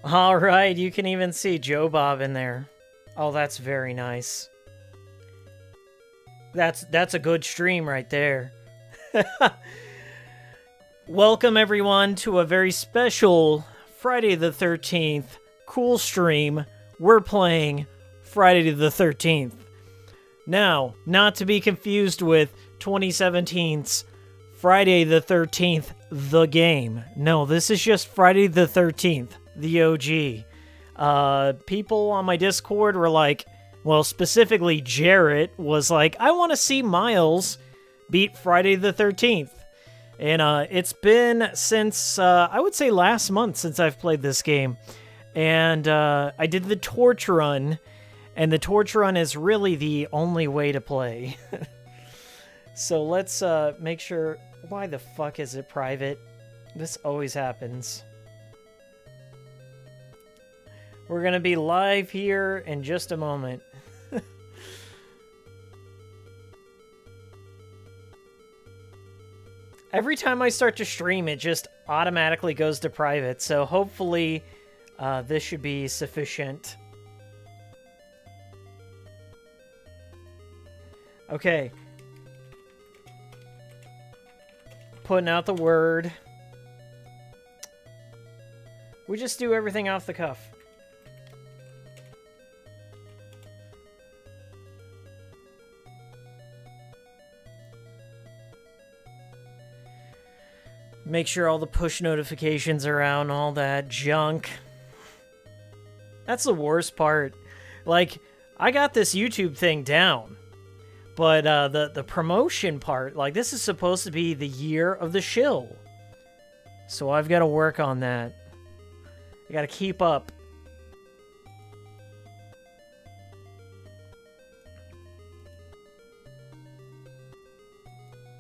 All right, you can even see Joe Bob in there. Oh, that's very nice. That's a good stream right there. Welcome everyone to a very special Friday the 13th cool stream. We're playing Friday the 13th. Now, not to be confused with 2017's Friday the 13th, the game. No, this is just Friday the 13th, the OG. People on my Discord were like, well, specifically Jarrett was like, I want to see Miles beat Friday the 13th. And it's been since, I would say last month since I've played this game. And I did the torch run, and the torch run is really the only way to play. So let's make sure... Why the fuck is it private? This always happens. We're gonna be live here in just a moment. Every time I start to stream, it just automatically goes to private, so hopefully this should be sufficient. Okay. Putting out the word. We just do everything off the cuff. Make sure all the push notifications are out and all that junk. That's the worst part. Like, I got this YouTube thing down. But the promotion part, like, this is supposed to be the year of the shill. So I've got to work on that. I got to keep up.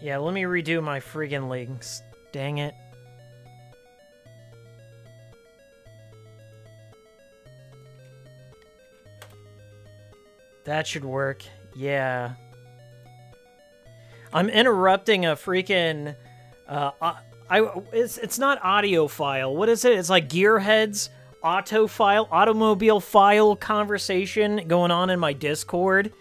Yeah, let me redo my friggin' links. Dang it. That should work. Yeah. I'm interrupting a freaking... it's not audio file. What is it? It's like Gearhead's automobile file conversation going on in my Discord.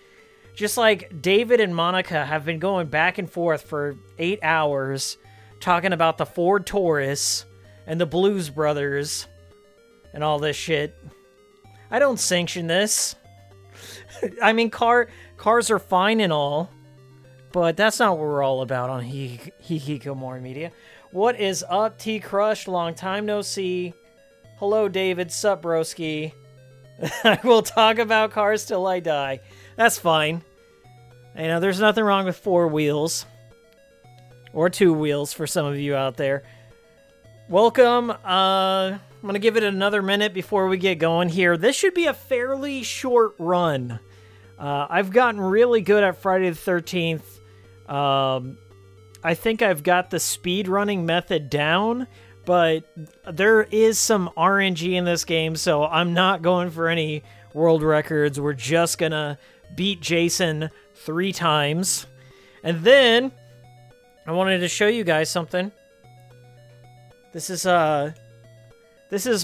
Just like David and Monica have been going back and forth for 8 hours talking about the Ford Taurus and the Blues Brothers and all this shit. I don't sanction this. I mean, cars are fine and all. But that's not what we're all about on Hikikomori Media. What is up, T-Crush? Long time no see. Hello, David. Sup, broski? I will talk about cars till I die. That's fine. You know, there's nothing wrong with 4 wheels. Or 2 wheels for some of you out there. Welcome. I'm going to give it another minute before we get going here. This should be a fairly short run. I've gotten really good at Friday the 13th. I think I've got the speed running method down, but there is some RNG in this game, so I'm not going for any world records. We're just gonna beat Jason 3 times. And then I wanted to show you guys something. This is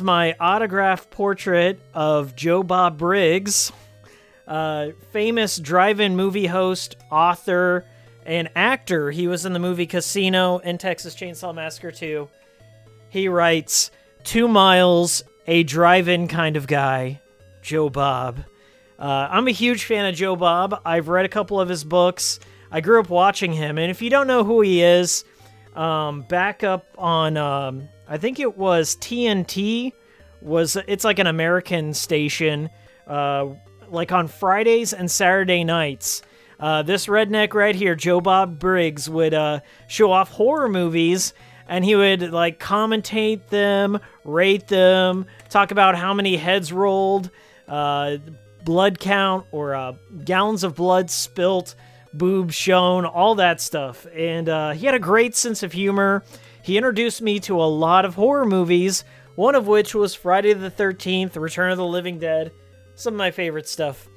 my autographed portrait of Joe Bob Briggs, famous drive-in movie host, author, and actor. He was in the movie Casino and Texas Chainsaw Massacre 2. He writes, 2 miles, a drive-in kind of guy, Joe Bob. I'm a huge fan of Joe Bob. I've read a couple of his books. I grew up watching him, and if you don't know who he is, back up on, I think it was TNT, it's like an American station, like on Fridays and Saturday nights. This redneck right here, Joe Bob Briggs, would show off horror movies, and he would like commentate them, rate them, talk about how many heads rolled, blood count, or gallons of blood spilt, boobs shown, all that stuff. And he had a great sense of humor. He introduced me to a lot of horror movies, one of which was Friday the 13th, Return of the Living Dead, some of my favorite stuff.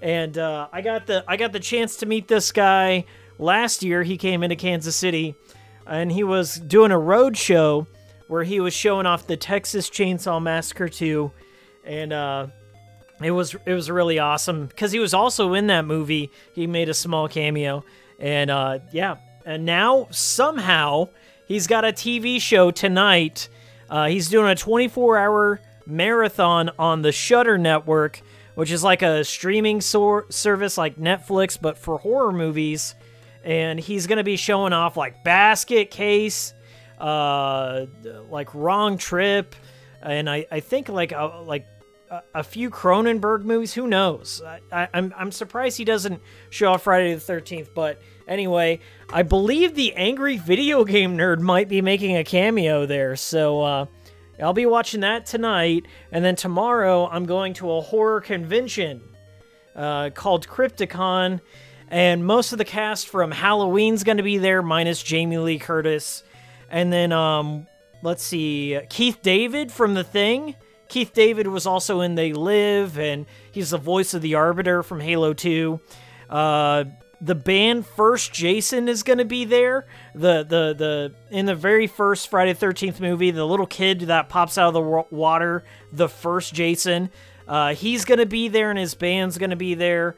And I got the chance to meet this guy last year. He came into Kansas City, and he was doing a road show where he was showing off the Texas Chainsaw Massacre 2, and it was really awesome because he was also in that movie. He made a small cameo, and yeah, and now somehow he's got a TV show tonight. He's doing a 24-hour marathon on the Shudder Network, which is like a streaming service like Netflix, but for horror movies. And he's going to be showing off like Basket Case, like Wrong Trip, and I think like a few Cronenberg movies. Who knows? I'm surprised he doesn't show off Friday the 13th. But anyway, I believe the Angry Video Game Nerd might be making a cameo there. So I'll be watching that tonight. And then tomorrow I'm going to a horror convention called Crypticon. And most of the cast from Halloween's going to be there, minus Jamie Lee Curtis. And then, let's see, Keith David from The Thing. Keith David was also in They Live, and he's the voice of the Arbiter from Halo 2. The band First Jason is going to be there. In the very first Friday the 13th movie, the little kid that pops out of the water, the First Jason, he's going to be there, and his band's going to be there.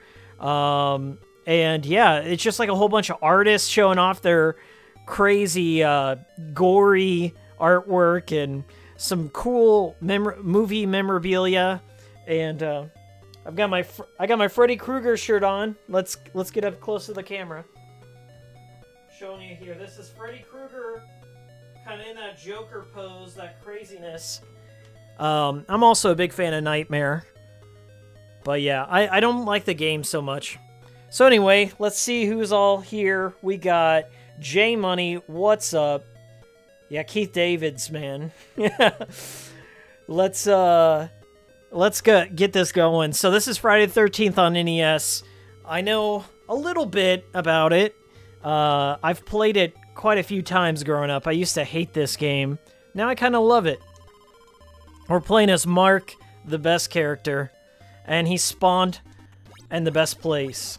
And yeah, it's just like a whole bunch of artists showing off their crazy, gory artwork and some cool movie memorabilia. And I got my Freddy Krueger shirt on. Let's get up close to the camera. Showing you here. This is Freddy Krueger, kind of in that Joker pose, that craziness. I'm also a big fan of Nightmare. But yeah, I don't like the game so much. So anyway, let's see who's all here. We got J Money. What's up? Yeah, Keith David's, man. Let's get this going. So this is Friday the 13th on NES. I know a little bit about it. I've played it quite a few times growing up. I used to hate this game. Now I kind of love it. We're playing as Mark, the best character, and he spawned in the best place.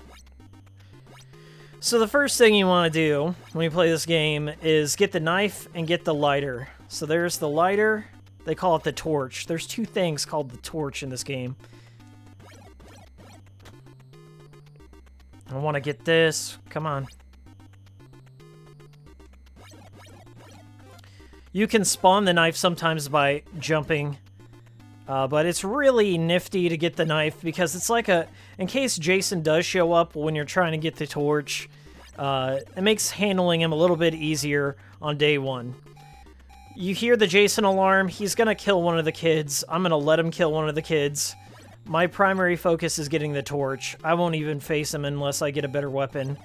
So the first thing you want to do when you play this game is get the knife and get the lighter. So there's the lighter. They call it the torch. There's two things called the torch in this game. I want to get this. Come on. You can spawn the knife sometimes by jumping. But it's really nifty to get the knife because it's like in case Jason does show up when you're trying to get the torch, it makes handling him a little bit easier on day one. You hear the Jason alarm, he's gonna kill one of the kids. I'm gonna let him kill one of the kids. My primary focus is getting the torch. I won't even face him unless I get a better weapon.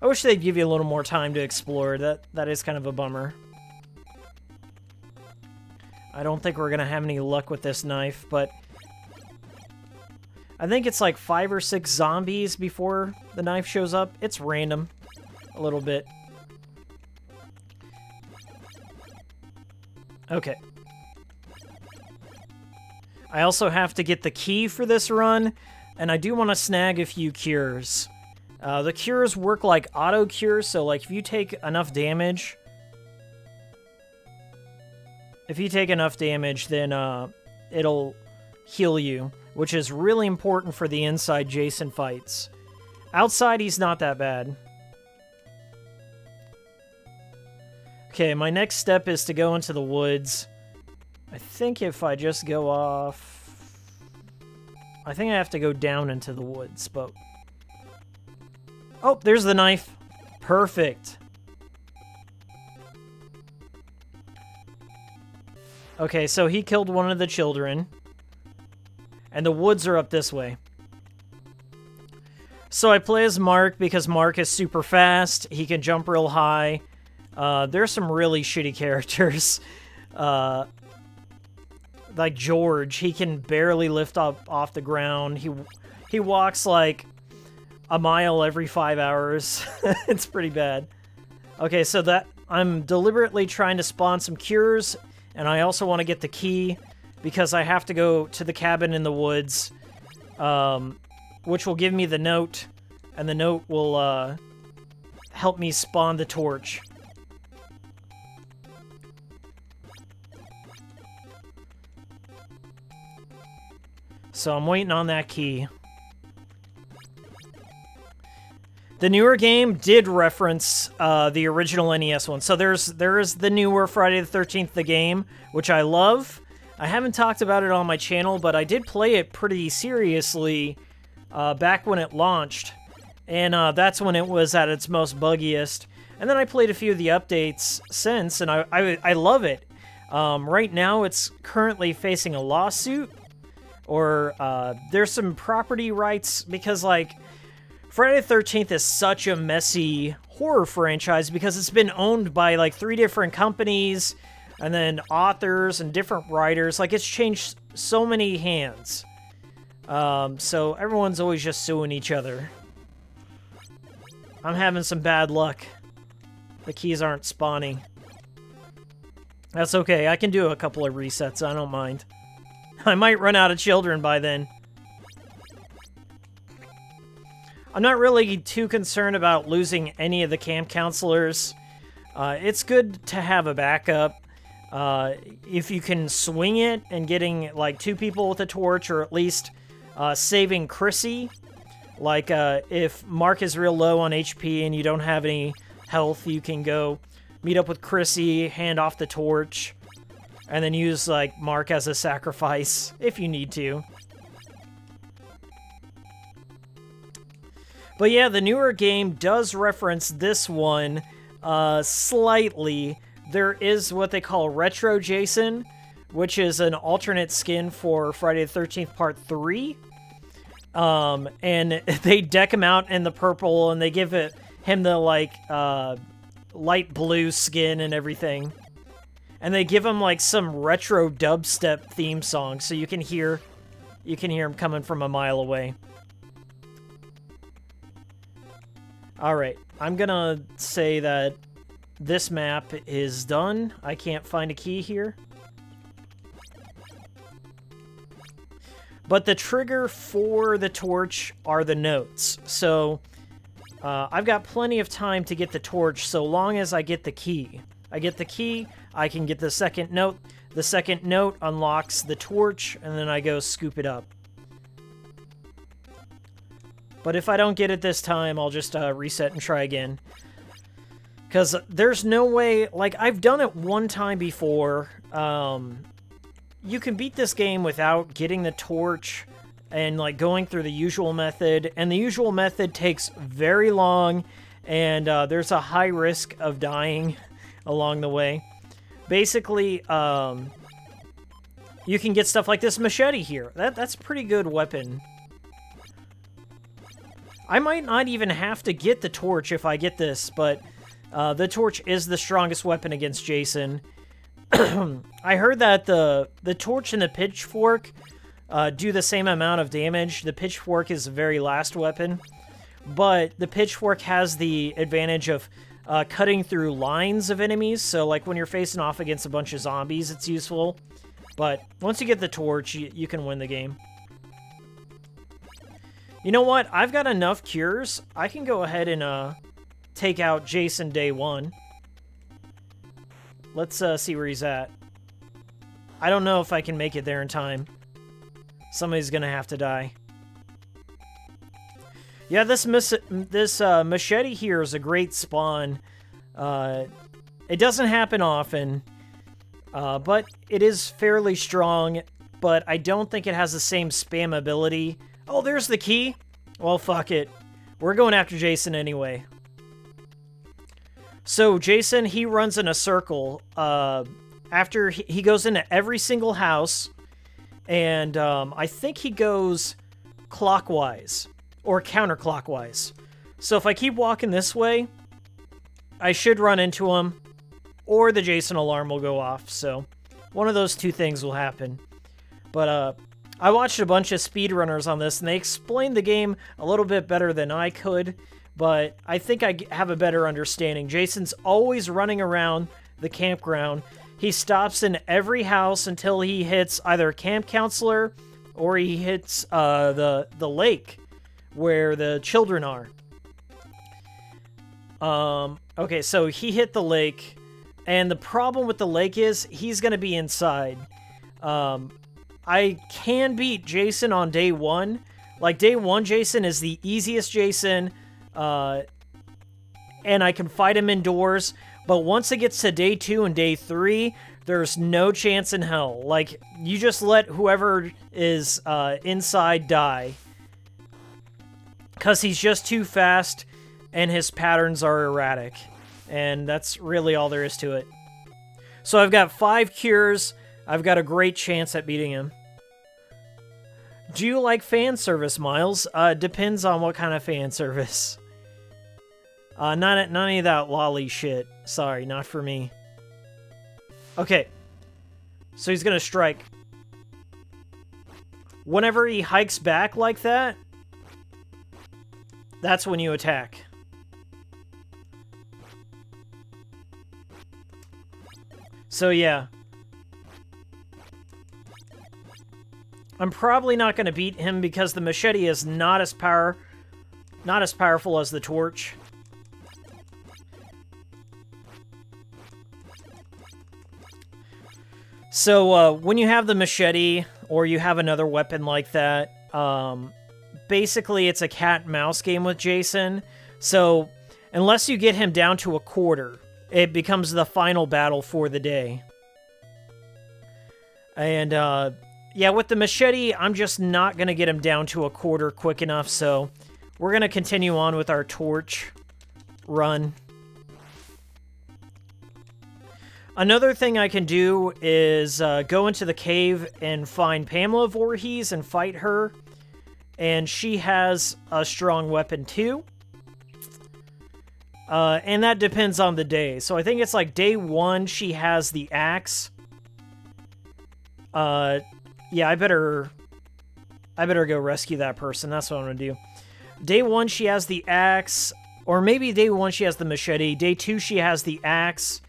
I wish they'd give you a little more time to explore. That is kind of a bummer. I don't think we're gonna have any luck with this knife, but I think it's like 5 or 6 zombies before the knife shows up. It's random, a little bit. Okay. I also have to get the key for this run, and I do want to snag a few cures. The cures work like auto cures, so like if you take enough damage... then it'll heal you, which is really important for the inside Jason fights. Outside, he's not that bad. Okay, my next step is to go into the woods. I think if I just go off... I think I have to go down into the woods, but... Oh, there's the knife. Perfect. Okay, so he killed one of the children. And the woods are up this way. So I play as Mark because Mark is super fast. He can jump real high. There's some really shitty characters. Like George, he can barely lift up off the ground. He walks like a mile every 5 hours. It's pretty bad. Okay, so that I'm deliberately trying to spawn some cures, and I also want to get the key because I have to go to the cabin in the woods, which will give me the note, and the note will help me spawn the torch. So I'm waiting on that key. The newer game did reference the original NES one. So there is the newer Friday the 13th, the game, which I love. I haven't talked about it on my channel, but I did play it pretty seriously back when it launched. And that's when it was at its most buggiest. And then I played a few of the updates since, and I love it. Right now, it's currently facing a lawsuit. Or there's some property rights, because, like, Friday the 13th is such a messy horror franchise because it's been owned by, like, 3 different companies, and then authors and different writers. Like, it's changed so many hands. So everyone's always just suing each other. I'm having some bad luck. The keys aren't spawning. That's okay, I can do a couple of resets, I don't mind. I might run out of children by then. I'm not really too concerned about losing any of the camp counselors. It's good to have a backup. If you can swing it and getting like 2 people with a torch, or at least saving Chrissy. Like if Mark is real low on HP and you don't have any health, you can go meet up with Chrissy, hand off the torch, and then use, like, Mark as a sacrifice, if you need to. But yeah, the newer game does reference this one slightly. There is what they call Retro Jason, which is an alternate skin for Friday the 13th Part 3. And they deck him out in the purple, and they give him the, like, light blue skin and everything. And they give him, like, some retro dubstep theme song, so you can hear him coming from a mile away. Alright, I'm gonna say that this map is done. I can't find a key here. But the trigger for the torch are the notes. So, I've got plenty of time to get the torch so long as I get the key. I get the key, I can get the second note. The second note unlocks the torch, and then I go scoop it up. But if I don't get it this time, I'll just reset and try again. Because there's no way... Like, I've done it one time before. You can beat this game without getting the torch and, like, going through the usual method. And the usual method takes very long, and there's a high risk of dying along the way. Basically, you can get stuff like this machete here. That's a pretty good weapon. I might not even have to get the torch if I get this, but the torch is the strongest weapon against Jason. I heard that the torch and the pitchfork do the same amount of damage. The pitchfork is the very last weapon, but the pitchfork has the advantage of cutting through lines of enemies, so like when you're facing off against a bunch of zombies, it's useful. But once you get the torch, you can win the game. You know what? I've got enough cures. I can go ahead and take out Jason day 1. Let's see where he's at. I don't know if I can make it there in time. Somebody's gonna have to die. Yeah, this machete here is a great spawn. It doesn't happen often, but it is fairly strong, but I don't think it has the same spam ability. Oh, there's the key. Well, fuck it. We're going after Jason anyway. So, Jason, he runs in a circle. After he goes into every single house, and I think he goes clockwise. Or counterclockwise. So if I keep walking this way, I should run into him, or the Jason alarm will go off, so one of those 2 things will happen. But I watched a bunch of speedrunners on this, and they explained the game a little bit better than I could, but I think I have a better understanding. Jason's always running around the campground. He stops in every house until he hits either a camp counselor, or he hits the lake where the children are. Okay, so he hit the lake, and the problem with the lake is he's gonna be inside. I can beat Jason on day 1. Like, day 1 Jason is the easiest Jason, and I can fight him indoors. But once it gets to day 2 and day 3, there's no chance in hell. Like, you just let whoever is inside die. Because he's just too fast, and his patterns are erratic. And that's really all there is to it. So I've got 5 cures. I've got a great chance at beating him. Do you like fan service, Miles? Depends on what kind of fan service. Not any of that lolly shit. Sorry, not for me. Okay. So he's gonna strike. Whenever he hikes back like that, that's when you attack. So yeah. I'm probably not going to beat him because the machete is not as powerful as the torch. So when you have the machete or you have another weapon like that, basically it's a cat and mouse game with Jason. So unless you get him down to a quarter, it becomes the final battle for the day. And yeah, with the machete, I'm just not going to get him down to a quarter quick enough, so we're going to continue on with our torch run. Another thing I can do is go into the cave and find Pamela Voorhees and fight her, and she has a strong weapon too. And that depends on the day. So I think it's like day 1, she has the axe. Yeah, I better go rescue that person. That's what I'm gonna do. Day 1, she has the axe. Or maybe day 1, she has the machete. Day 2, she has the axe.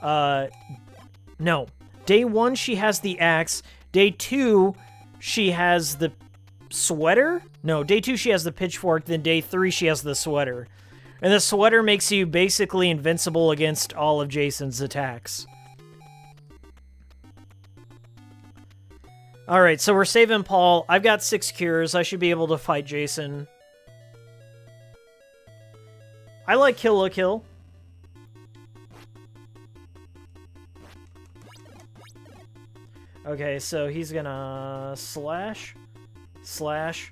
No. Day 1, she has the axe. Day 2, she has the sweater? No, day 2, she has the pitchfork. Then day 3, she has the sweater. And the sweater makes you basically invincible against all of Jason's attacks. Alright, so we're saving Paul. I've got 6 cures. I should be able to fight Jason. I like Kill la Kill. Okay, so he's gonna slash. Slash.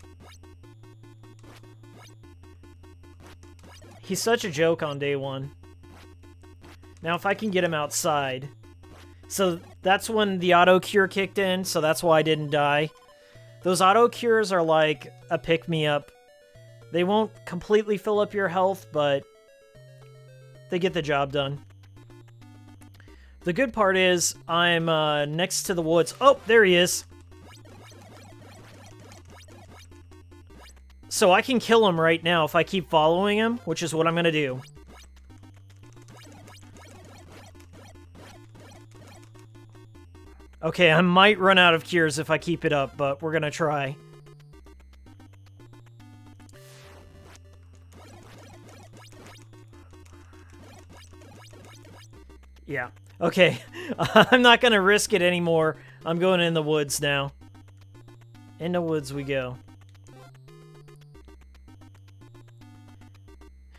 He's such a joke on day 1. Now, if I can get him outside... So that's when the auto cure kicked in, so that's why I didn't die. Those auto cures are like a pick-me-up. They won't completely fill up your health, but they get the job done. The good part is I'm next to the woods. Oh, there he is. So I can kill him right now if I keep following him, which is what I'm going to do. Okay, I might run out of cures if I keep it up, but we're gonna try. Yeah. Okay. I'm not gonna risk it anymore. I'm going in the woods now. In the woods we go.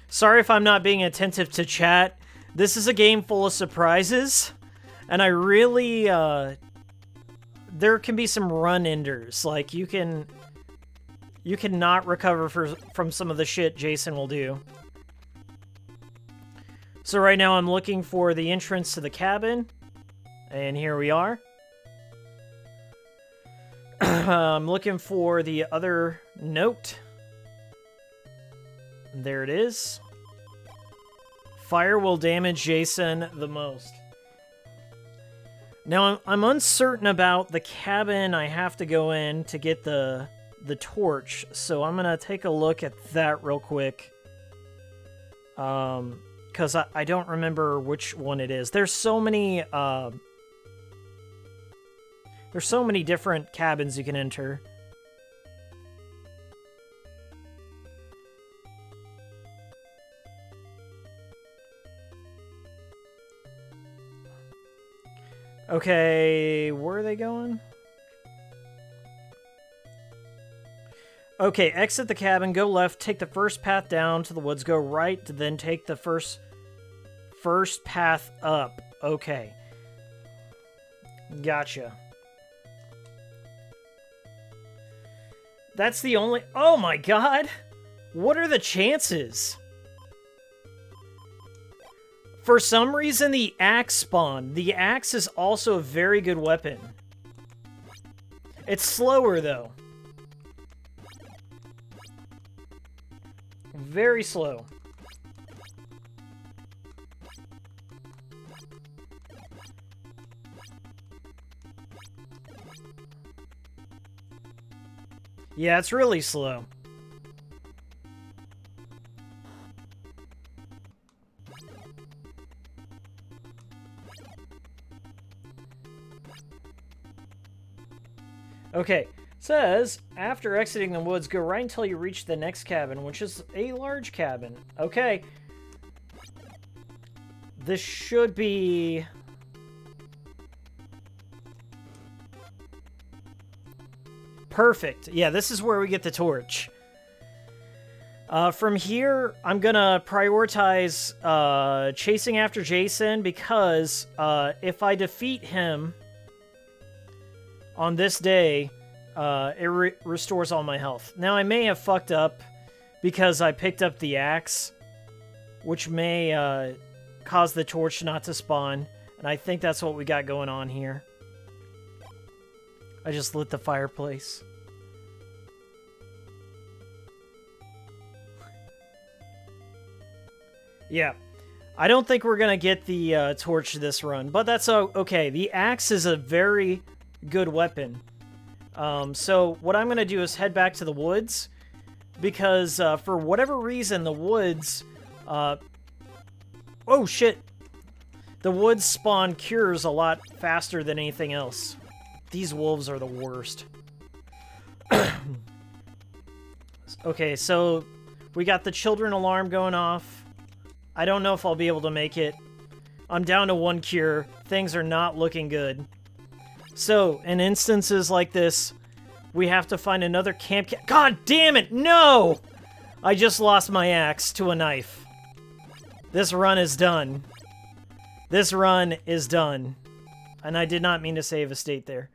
Sorry if I'm not being attentive to chat. This is a game full of surprises, and I really, there can be some run-enders. Like, you can not recover from some of the shit Jason will do. So right now I'm looking for the entrance to the cabin, and here we are. I'm looking for the other note. There it is. Fire will damage Jason the most. Now, I'm uncertain about the cabin I have to go in to get the torch, so I'm gonna take a look at that real quick. Because I don't remember which one it is. There's so many different cabins you can enter. Okay, where are they going? Okay, exit the cabin, go left, take the first path down to the woods, go right, then take the first path up. Okay. Gotcha. That's the only... Oh my god! What are the chances? For some reason, the axe spawned. The axe is also a very good weapon. It's slower, though. Very slow. Yeah, it's really slow. Okay, says, after exiting the woods, go right until you reach the next cabin, which is a large cabin. Okay. This should be... Perfect. Yeah, this is where we get the torch. From here, I'm gonna prioritize chasing after Jason because if I defeat him on this day, it restores all my health. Now, I may have fucked up because I picked up the axe, which may cause the torch not to spawn, and I think that's what we got going on here. I just lit the fireplace. Yeah. I don't think we're going to get the torch this run, but that's okay. The axe is a very good weapon. So what I'm going to do is head back to the woods because for whatever reason, the woods... oh, shit. The woods spawn cures a lot faster than anything else. These wolves are the worst. Okay, so we got the children alarm going off. I don't know if I'll be able to make it. I'm down to 1 cure. Things are not looking good. So, in instances like this, we have to find another camp... God damn it! No! I just lost my axe to a knife. This run is done. This run is done. And I did not mean to save a state there.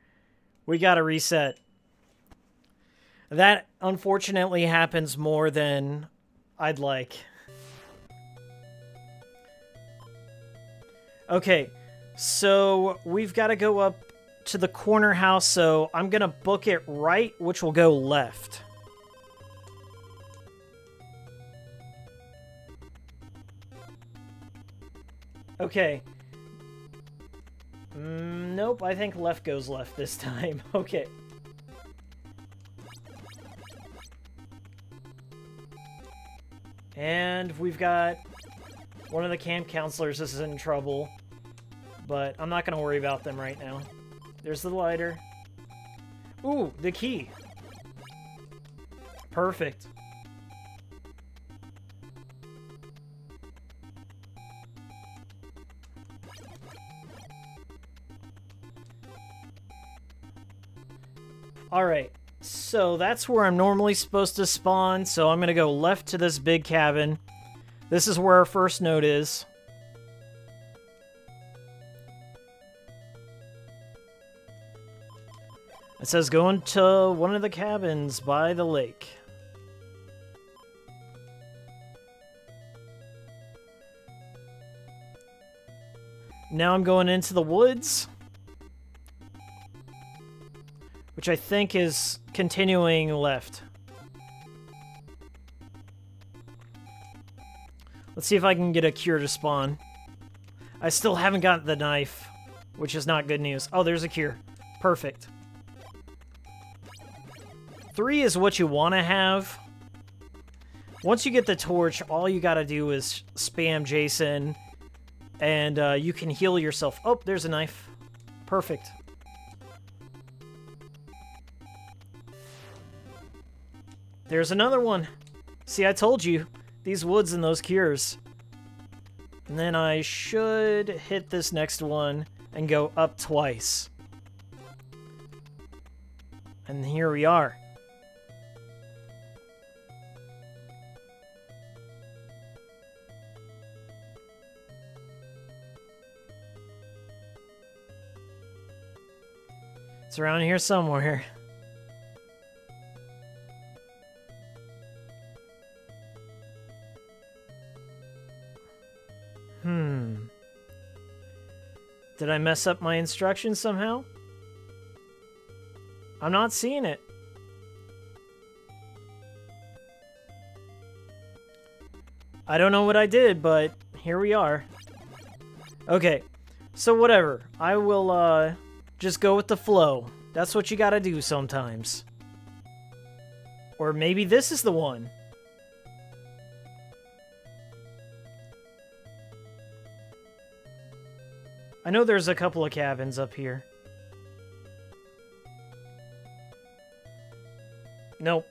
We gotta reset. That, unfortunately, happens more than I'd like. Okay, so we've got to go up to the corner house, so I'm gonna book it right, which will go left. Okay. Nope, I think left goes left this time. Okay. And we've got one of the camp counselors is in trouble, but I'm not going to worry about them right now. There's the lighter. Ooh, the key. Perfect. Alright, so that's where I'm normally supposed to spawn, so I'm going to go left to this big cabin. This is where our first note is. It says go into one of the cabins by the lake. Now I'm going into the woods, which I think is continuing left. Let's see if I can get a cure to spawn. I still haven't got the knife, which is not good news. Oh, there's a cure. Perfect. 3 is what you want to have. Once you get the torch, all you gotta do is spam Jason, and you can heal yourself. Oh, there's a knife. Perfect. There's another one. See, I told you. These woods and those cures. And then I should hit this next one and go up twice. And here we are. It's around here somewhere. Did I mess up my instructions somehow? I'm not seeing it. I don't know what I did, but here we are. Okay, so whatever. I will, just go with the flow. That's what you gotta do sometimes. Or maybe this is the one. I know there's a couple of cabins up here. Nope.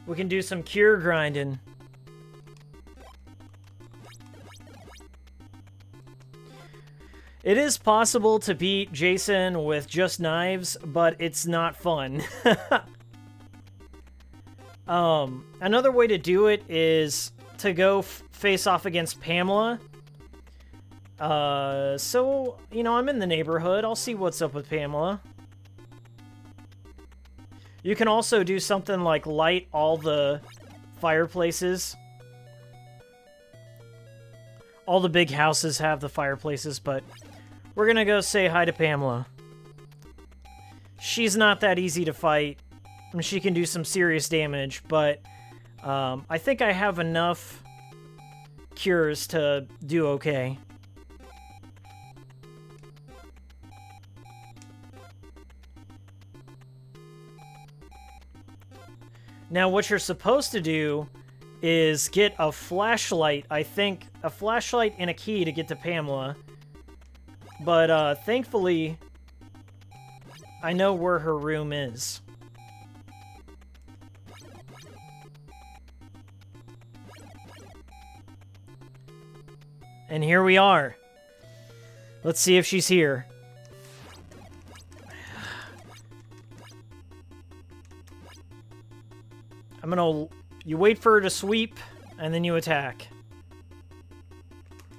We can do some cure grinding. It is possible to beat Jason with just knives, but it's not fun. Another way to do it is to go face off against Pamela. So, you know, I'm in the neighborhood. I'll see what's up with Pamela. You can also do something like light all the fireplaces. All the big houses have the fireplaces, but we're gonna go say hi to Pamela. She's not that easy to fight. I mean, she can do some serious damage, but I think I have enough cures to do okay. Now, what you're supposed to do is get a flashlight, I think, a flashlight and a key to get to Pamela. But, thankfully, I know where her room is. And here we are. Let's see if she's here. I'm gonna... You wait for her to sweep, and then you attack.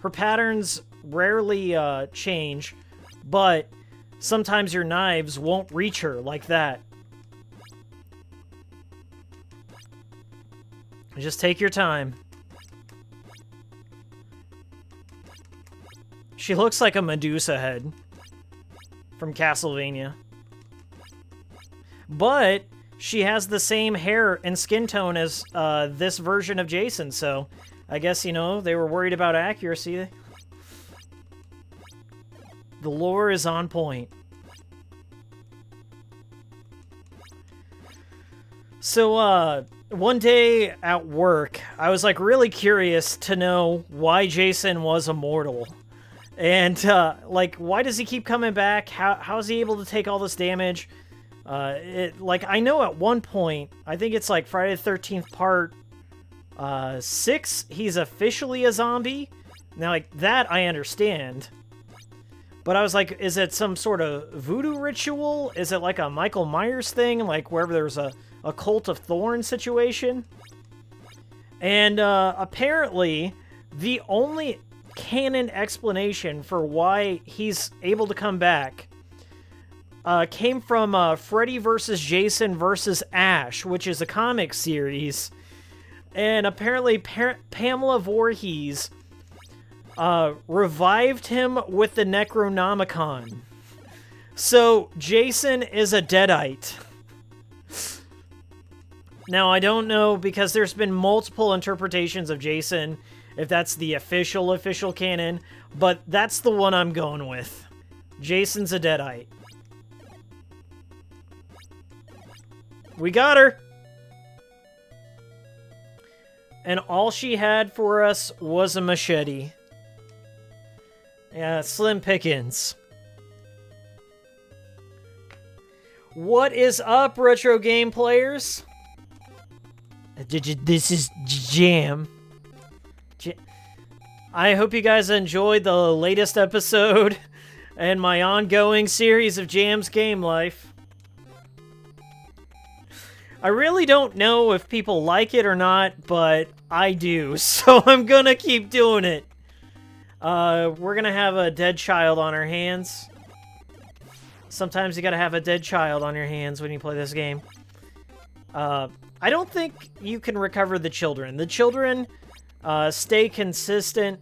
Her patterns rarely change, but sometimes your knives won't reach her like that. Just take your time. She looks like a Medusa head from Castlevania. But she has the same hair and skin tone as this version of Jason, so I guess, you know, they were worried about accuracy. The lore is on point. So, one day at work, I was, like, really curious to know why Jason was immortal. And, like, why does he keep coming back? How is he able to take all this damage? Like, I know at one point, I think it's, like, Friday the 13th part 6, he's officially a zombie. Now, like, that I understand. But I was like, is it some sort of voodoo ritual? Is it like a Michael Myers thing? Like, wherever there's a Cult of Thorns situation? And, apparently, the only canon explanation for why he's able to come back came from Freddy vs. Jason vs. Ash, which is a comic series. And apparently Pamela Voorhees revived him with the Necronomicon. So Jason is a Deadite. Now, I don't know, because there's been multiple interpretations of Jason, if that's the official canon, but that's the one I'm going with. Jason's a Deadite. We got her! And all she had for us was a machete. Yeah, slim pickings. What is up, retro game players? This is Jam. I hope you guys enjoyed the latest episode and my ongoing series of Jam's Game Life. I really don't know if people like it or not, but I do, so I'm gonna keep doing it. We're gonna have a dead child on our hands. Sometimes you gotta have a dead child on your hands when you play this game. I don't think you can recover the children. The children stay consistent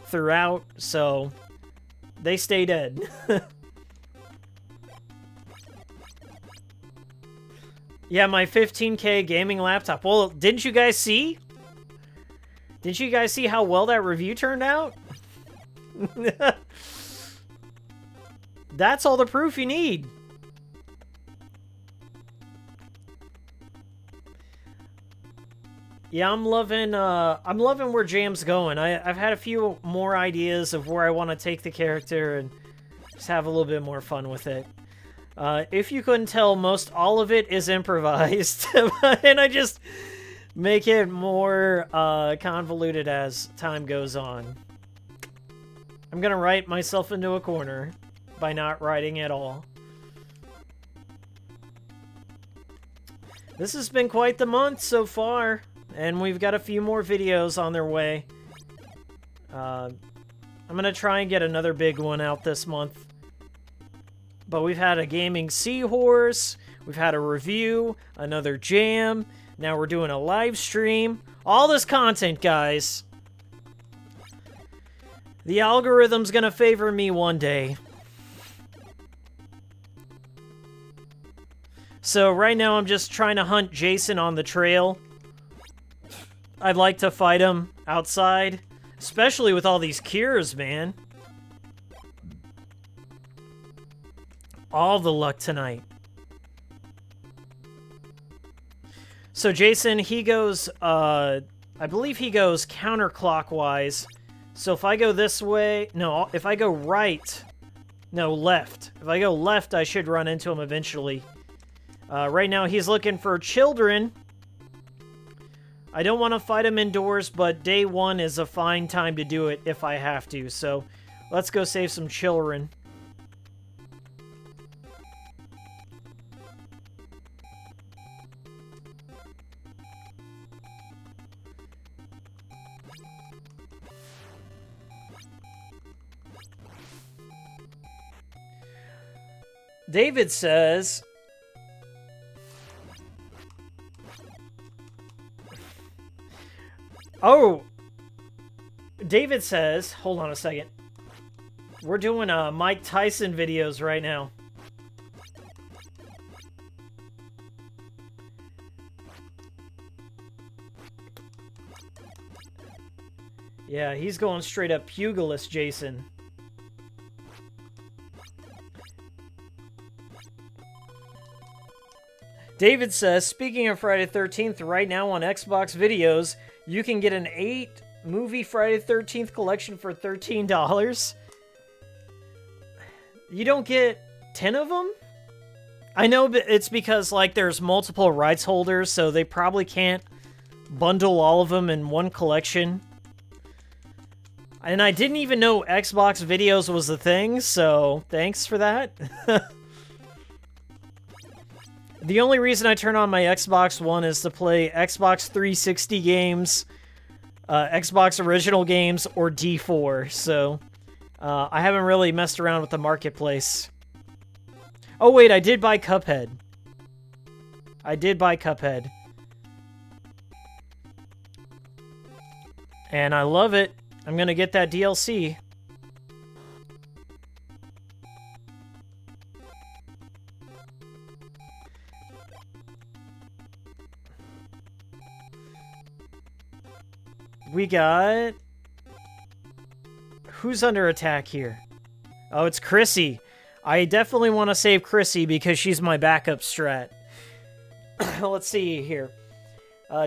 throughout, so they stay dead. Yeah, my 15K gaming laptop. Well, didn't you guys see? Didn't you guys see how well that review turned out? That's all the proof you need. Yeah, I'm loving where Jam's going. I've had a few more ideas of where I want to take the character and just have a little bit more fun with it. If you couldn't tell, most all of it is improvised, and I just make it more convoluted as time goes on. I'm gonna write myself into a corner by not writing at all. This has been quite the month so far, and we've got a few more videos on their way. I'm gonna try and get another big one out this month. But we've had a gaming seahorse, we've had a review, another jam, now we're doing a live stream. All this content, guys. The algorithm's gonna favor me one day. So right now I'm just trying to hunt Jason on the trail. I'd like to fight him outside, especially with all these cures, man. All the luck tonight. So Jason, he goes, I believe he goes counterclockwise. So if I go this way, no, if I go right, no, left. If I go left, I should run into him eventually. Right now, he's looking for children. I don't want to fight him indoors, but day one is a fine time to do it if I have to. So let's go save some children. David says... Oh! David says... Hold on a second. We're doing Mike Tyson videos right now. Yeah, he's going straight up pugilist, Jason. David says, speaking of Friday the 13th, right now on Xbox videos, you can get an 8-movie Friday the 13th collection for $13. You don't get 10 of them? I know it's because, like, there's multiple rights holders, so they probably can't bundle all of them in one collection. And I didn't even know Xbox videos was a thing, so thanks for that. The only reason I turn on my Xbox One is to play Xbox 360 games, Xbox original games, or D4, so I haven't really messed around with the marketplace. Oh wait, I did buy Cuphead. I did buy Cuphead. And I love it. I'm gonna get that DLC. We got... Who's under attack here? Oh, it's Chrissy. I definitely want to save Chrissy because she's my backup strat. Let's see here.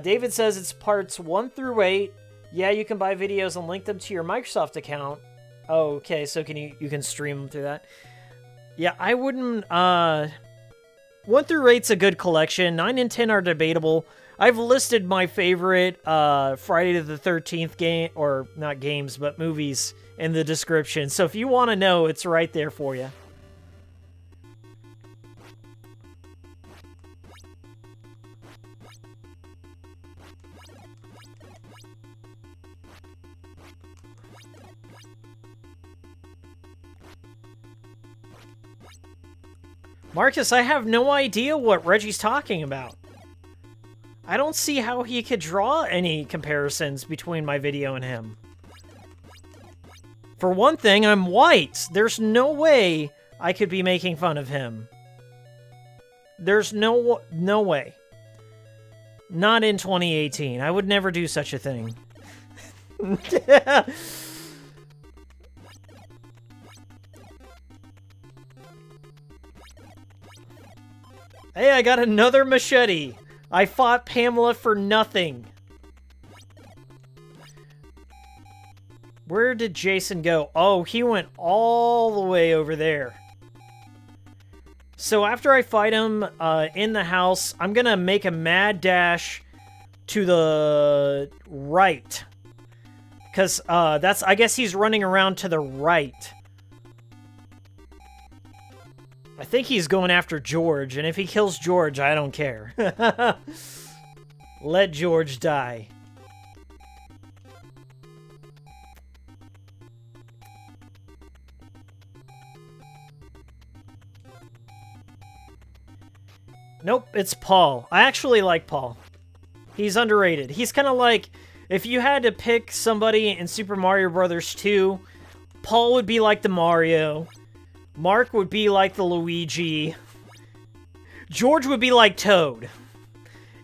David says it's parts 1 through 8. Yeah, you can buy videos and link them to your Microsoft account. Oh, okay, so you can stream them through that. Yeah, I wouldn't... 1 through 8's a good collection. 9 and 10 are debatable. I've listed my favorite Friday the 13th game, or not games, but movies in the description. So if you want to know, it's right there for you. Marcus, I have no idea what Reggie's talking about. I don't see how he could draw any comparisons between my video and him. For one thing, I'm white. There's no way I could be making fun of him. There's no way. Not in 2018. I would never do such a thing. Hey, I got another machete. I fought Pamela for nothing. Where did Jason go? Oh, he went all the way over there. So after I fight him in the house, I'm gonna make a mad dash to the right. Because I guess he's running around to the right. I think he's going after George, and if he kills George, I don't care. Let George die. Nope, it's Paul. I actually like Paul. He's underrated. He's kind of like, if you had to pick somebody in Super Mario Bros. 2, Paul would be like the Mario. Mark would be like the Luigi. George would be like Toad.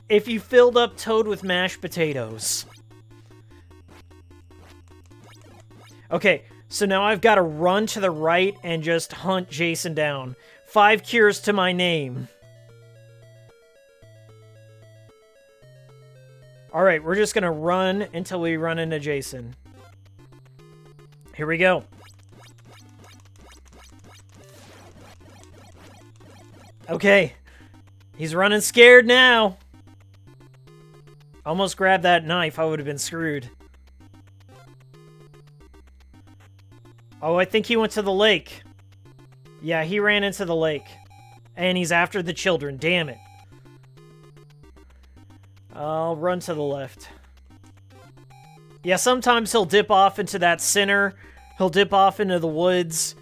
If you filled up Toad with mashed potatoes. Okay, so now I've got to run to the right and just hunt Jason down. 5 cures to my name. Alright, we're just gonna run until we run into Jason. Here we go. Okay. He's running scared now. Almost grabbed that knife. I would have been screwed. Oh, I think he went to the lake. Yeah, he ran into the lake. And he's after the children. Damn it. I'll run to the left. Yeah, sometimes he'll dip off into that center. He'll dip off into the woods.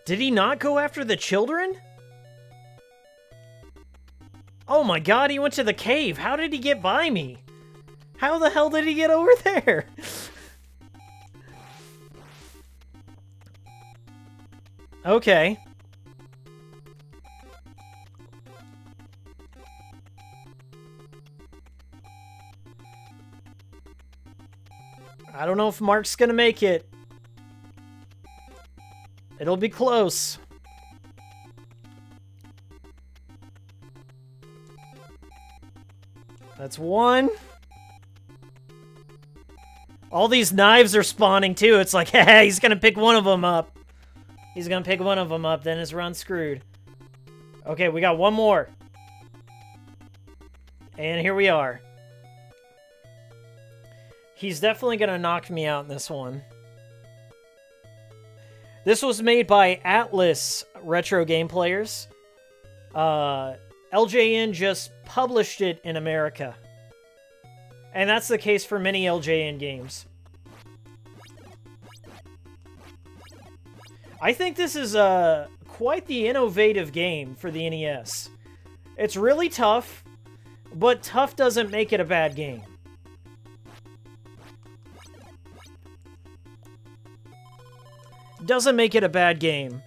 Did he not go after the children? Oh my god, he went to the cave. How did he get by me? How the hell did he get over there? Okay. I don't know if Mark's gonna make it. It'll be close. That's one. All these knives are spawning too. It's like, hey, he's gonna pick one of them up. He's gonna pick one of them up, then his run's screwed. Okay, we got one more. And here we are. He's definitely gonna knock me out in this one. This was made by Atlas Retro Game Players. LJN just published it in America. And that's the case for many LJN games. I think this is quite the innovative game for the NES. It's really tough, but tough doesn't make it a bad game. Doesn't make it a bad game.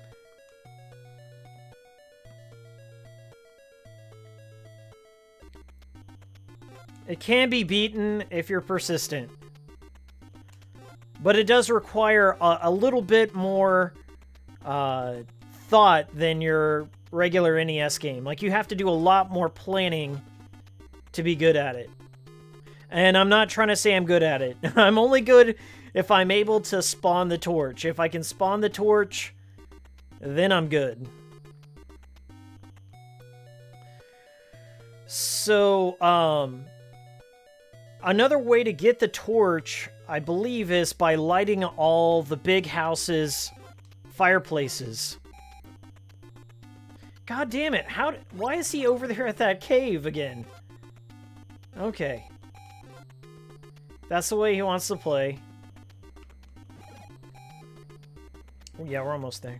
It can be beaten if you're persistent. But it does require a little bit more thought than your regular NES game. Like, you have to do a lot more planning to be good at it. And I'm not trying to say I'm good at it. I'm only good if I'm able to spawn the torch. If I can spawn the torch, then I'm good. So, another way to get the torch, I believe, is by lighting all the big houses' fireplaces. God damn it, why is he over there at that cave again? Okay. That's the way he wants to play. Oh, yeah, we're almost there.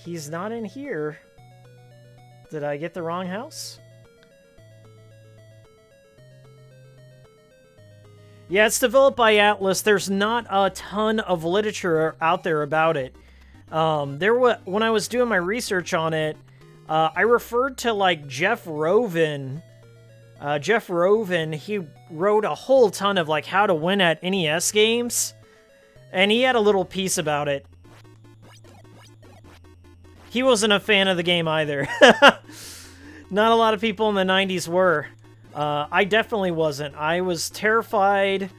He's not in here. Did I get the wrong house? Yeah, it's developed by Atlas. There's not a ton of literature out there about it. When I was doing my research on it, I referred to like Jeff Rovin. Jeff Rovin, he wrote a whole ton of like how to win at NES games, and he had a little piece about it. He wasn't a fan of the game either. Not a lot of people in the 90s were. I definitely wasn't. I was terrified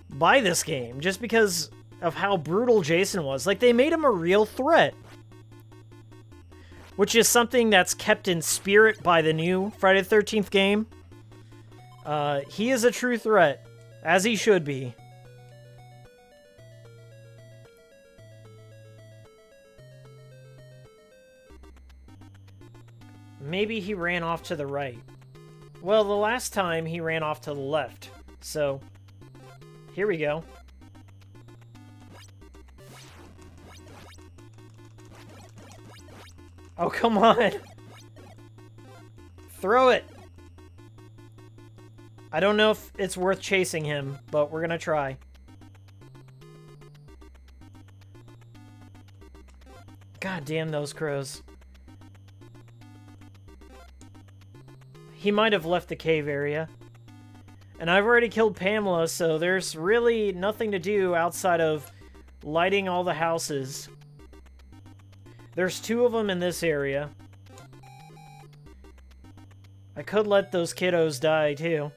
by this game just because of how brutal Jason was. Like, they made him a real threat. Which is something that's kept in spirit by the new Friday the 13th game. He is a true threat, as he should be. Maybe he ran off to the right. Well, the last time he ran off to the left. So, here we go. Oh, come on. Throw it. I don't know if it's worth chasing him, but we're gonna try. God damn those crows. He might have left the cave area. And I've already killed Pamela, so there's really nothing to do outside of lighting all the houses. There's 2 of them in this area. I could let those kiddos die, too.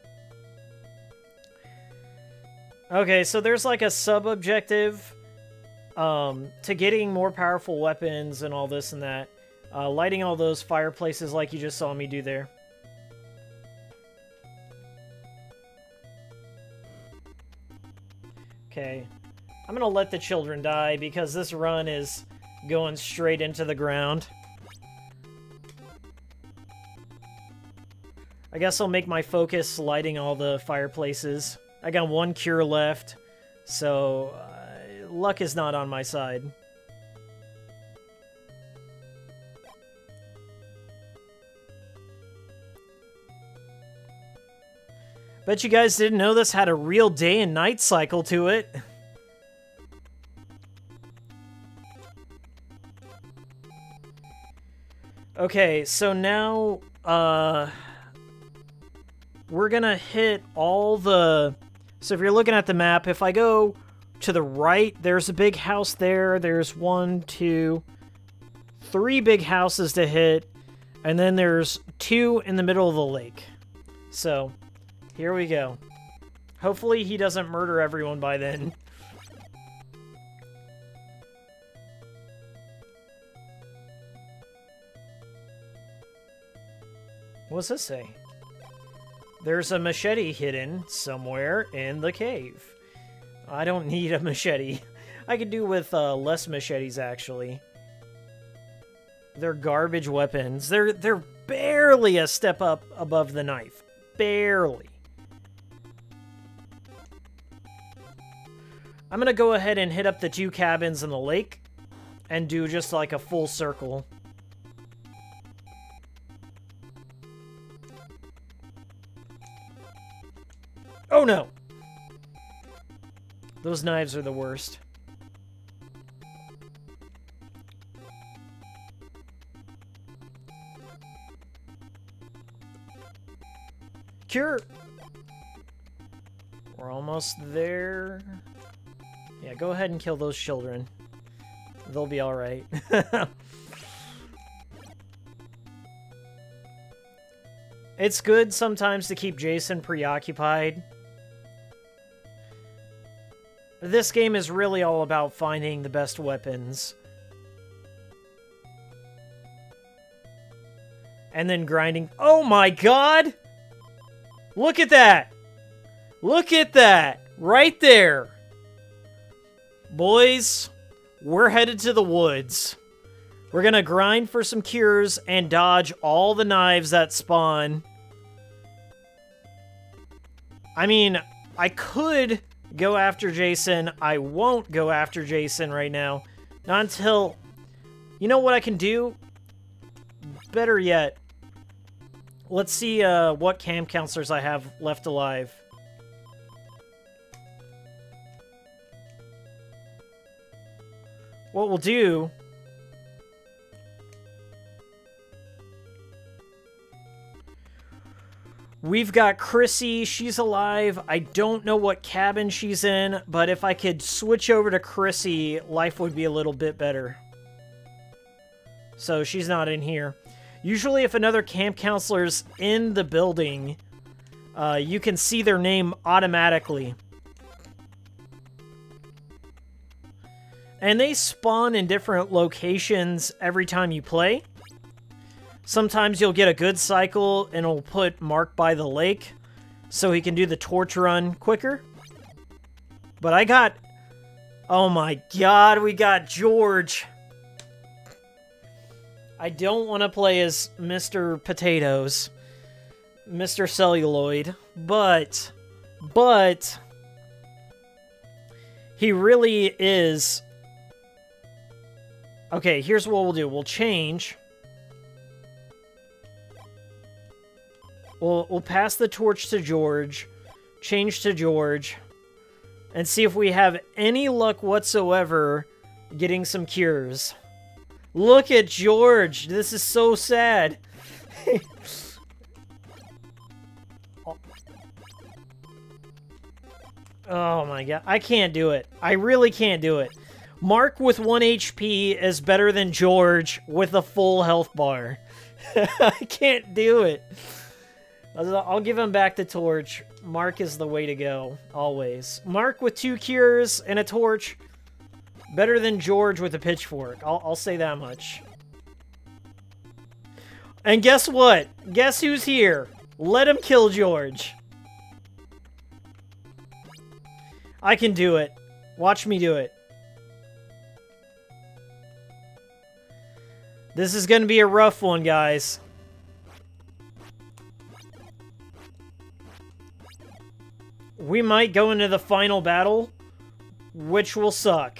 Okay, so there's like a sub-objective to getting more powerful weapons and all this and that. Lighting all those fireplaces like you just saw me do there. Okay, I'm gonna let the children die because this run is going straight into the ground. I guess I'll make my focus lighting all the fireplaces. I got 1 cure left, so luck is not on my side. Bet you guys didn't know this had a real day and night cycle to it. Okay, so now, we're gonna hit all the... So if you're looking at the map, if I go to the right, there's a big house there. There's 1, 2, 3 big houses to hit. And then there's 2 in the middle of the lake. So... here we go. Hopefully he doesn't murder everyone by then. What's this say? There's a machete hidden somewhere in the cave. I don't need a machete. I could do with less machetes, actually. They're garbage weapons. They're barely a step up above the knife. Barely. I'm gonna go ahead and hit up the 2 cabins in the lake and do just like a full circle. Oh no! Those knives are the worst. Cure! We're almost there. Yeah, go ahead and kill those children. They'll be alright. It's good sometimes to keep Jason preoccupied. This game is really all about finding the best weapons. And then grinding. Oh my god! Look at that! Look at that! Right there! Boys, we're headed to the woods. We're gonna grind for some cures and dodge all the knives that spawn. I mean, I could go after Jason. I won't go after Jason right now. Not until... You know what I can do? Better yet, let's see what camp counselors I have left alive. What we'll do... We've got Chrissy, she's alive. I don't know what cabin she's in, but if I could switch over to Chrissy, life would be a little bit better. So she's not in here. Usually if another camp counselor's in the building, you can see their name automatically. And they spawn in different locations every time you play. Sometimes you'll get a good cycle and it'll put Mark by the lake so he can do the torch run quicker. But I got... Oh my god, we got George. I don't want to play as Mr. Potatoes, Mr. Celluloid, but he really is... Okay, here's what we'll do. We'll change... We'll pass the torch to George, change to George, and see if we have any luck whatsoever getting some cures. Look at George! This is so sad! Oh my god, I can't do it. I really can't do it. Mark with 1 HP is better than George with a full health bar. I can't do it. I'll give him back the torch. Mark is the way to go, always. Mark with 2 cures and a torch. Better than George with a pitchfork. I'll say that much. And guess what? Guess who's here? Let him kill George. I can do it. Watch me do it. This is gonna be a rough one, guys. We might go into the final battle, which will suck.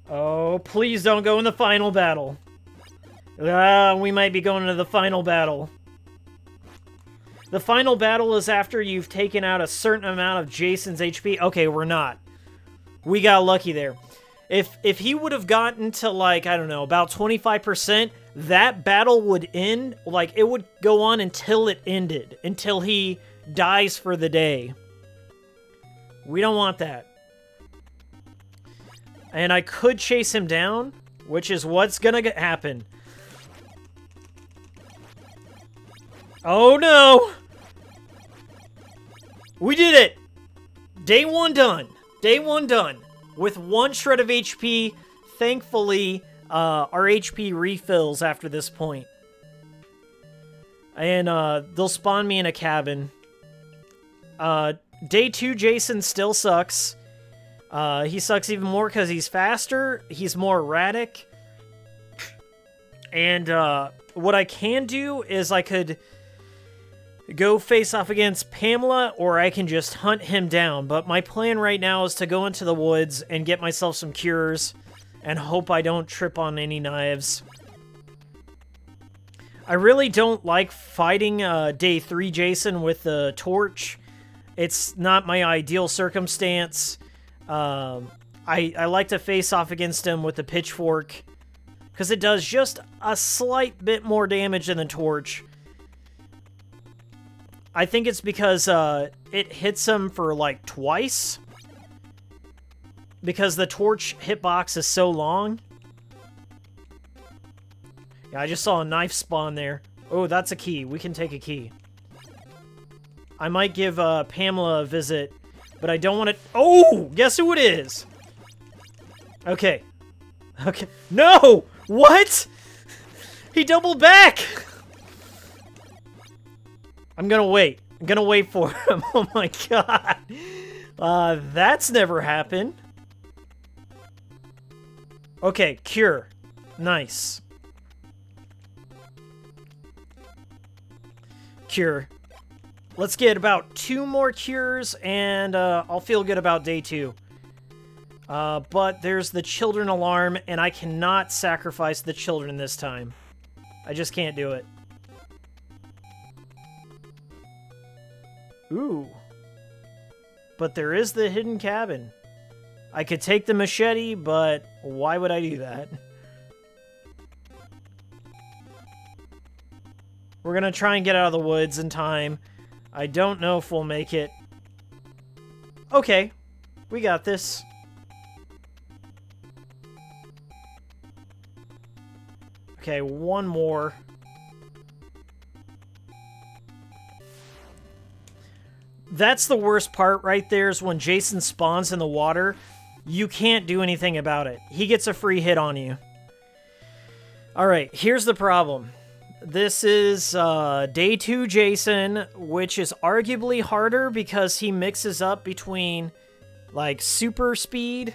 Oh, please don't go in the final battle. We might be going into the final battle. The final battle is after you've taken out a certain amount of Jason's HP. Okay, we're not. We got lucky there. If he would have gotten to, like, I don't know, about 25%, that battle would end. Like, it would go on until it ended. Until he dies for the day. We don't want that. And I could chase him down, which is what's gonna happen. Oh, no! We did it! Day 1 done. Day 1 done. With 1 shred of HP, thankfully, our HP refills after this point. And they'll spawn me in a cabin. Day 2, Jason still sucks. He sucks even more because he's faster, he's more erratic. And what I can do is I could go face off against Pamela, or I can just hunt him down. But my plan right now is to go into the woods and get myself some cures and hope I don't trip on any knives. I really don't like fighting Day 3 Jason with the torch. It's not my ideal circumstance. I like to face off against him with the pitchfork because it does just a slight bit more damage than the torch. I think it's because it hits him for like twice. Because the torch hitbox is so long. Yeah, I just saw a knife spawn there. Oh, that's a key. We can take a key. I might give Pamela a visit, but I don't want to... Oh! Guess who it is? Okay. Okay. No! What? He doubled back! I'm gonna wait. I'm gonna wait for him. Oh my god. That's never happened. Okay, cure. Nice. Cure. Let's get about 2 more cures, and I'll feel good about day 2. But there's the children alarm, and I cannot sacrifice the children this time. I just can't do it. Ooh. But there is the hidden cabin. I could take the machete, but why would I do that? We're gonna try and get out of the woods in time. I don't know if we'll make it. Okay. We got this. Okay, 1 more. That's the worst part right there, is when Jason spawns in the water. You can't do anything about it. He gets a free hit on you. Alright, here's the problem. This is day 2 Jason, which is arguably harder because he mixes up between, like, super speed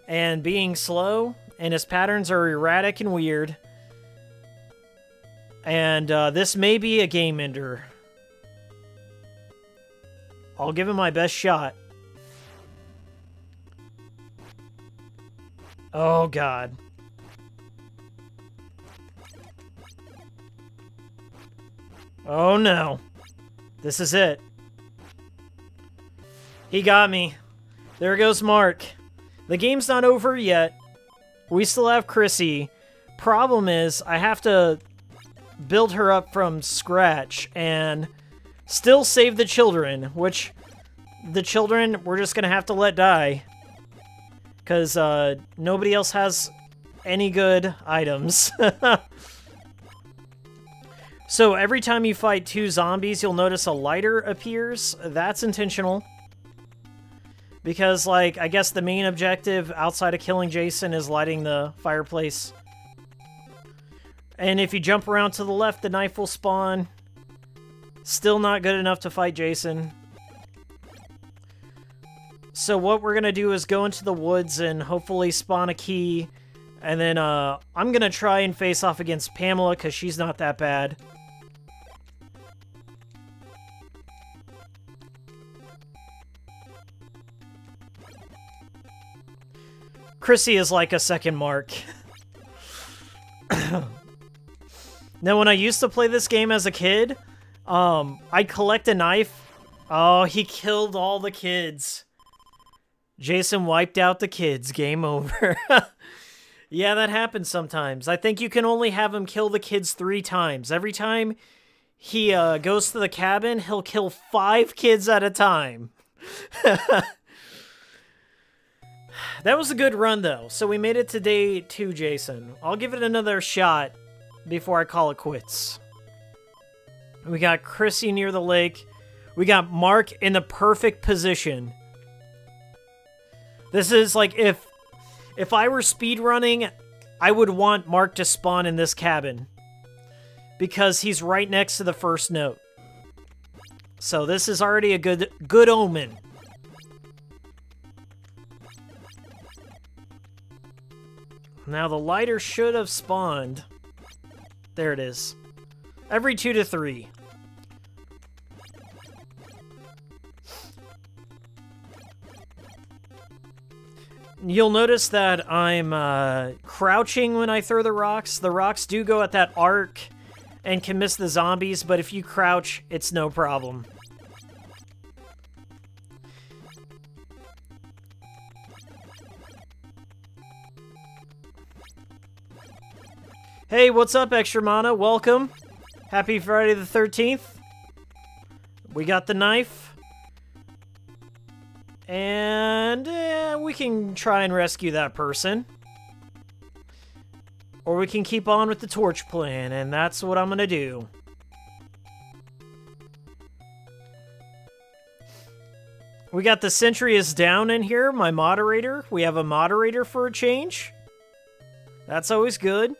and being slow, and his patterns are erratic and weird. And this may be a game ender. I'll give him my best shot. Oh, God. Oh, no. This is it. He got me. There goes Mark. The game's not over yet. We still have Chrissy. Problem is, I have to build her up from scratch and still save the children, which the children we're just gonna have to let die. Because nobody else has any good items. So every time you fight 2 zombies, you'll notice a lighter appears. That's intentional. Because, like, I guess the main objective outside of killing Jason is lighting the fireplace. And if you jump around to the left, the knife will spawn. Still not good enough to fight Jason. So what we're going to do is go into the woods and hopefully spawn a key. And then I'm going to try and face off against Pamela because she's not that bad. Chrissy is like a second Mark. Now, when I used to play this game as a kid, I'd collect a knife. Oh, he killed all the kids. Jason wiped out the kids. Game over. Yeah, that happens sometimes. I think you can only have him kill the kids 3 times. Every time he goes to the cabin, he'll kill 5 kids at a time. That was a good run, though. So we made it to day 2, Jason. I'll give it another shot before I call it quits. We got Chrissy near the lake. We got Mark in the perfect position. This is like if I were speedrunning, I would want Mark to spawn in this cabin. Because he's right next to the first note. So this is already a good omen. Now the lighter should have spawned. There it is. Every 2 to 3. You'll notice that I'm crouching when I throw the rocks. The rocks do go at that arc and can miss the zombies, but if you crouch, it's no problem. Hey, what's up, Extra Mana? Welcome. Happy Friday the 13th. We got the knife. And we can try and rescue that person. Or we can keep on with the torch plan, and that's what I'm gonna do. We got the sentry is down in here, my moderator. We have a moderator for a change. That's always good.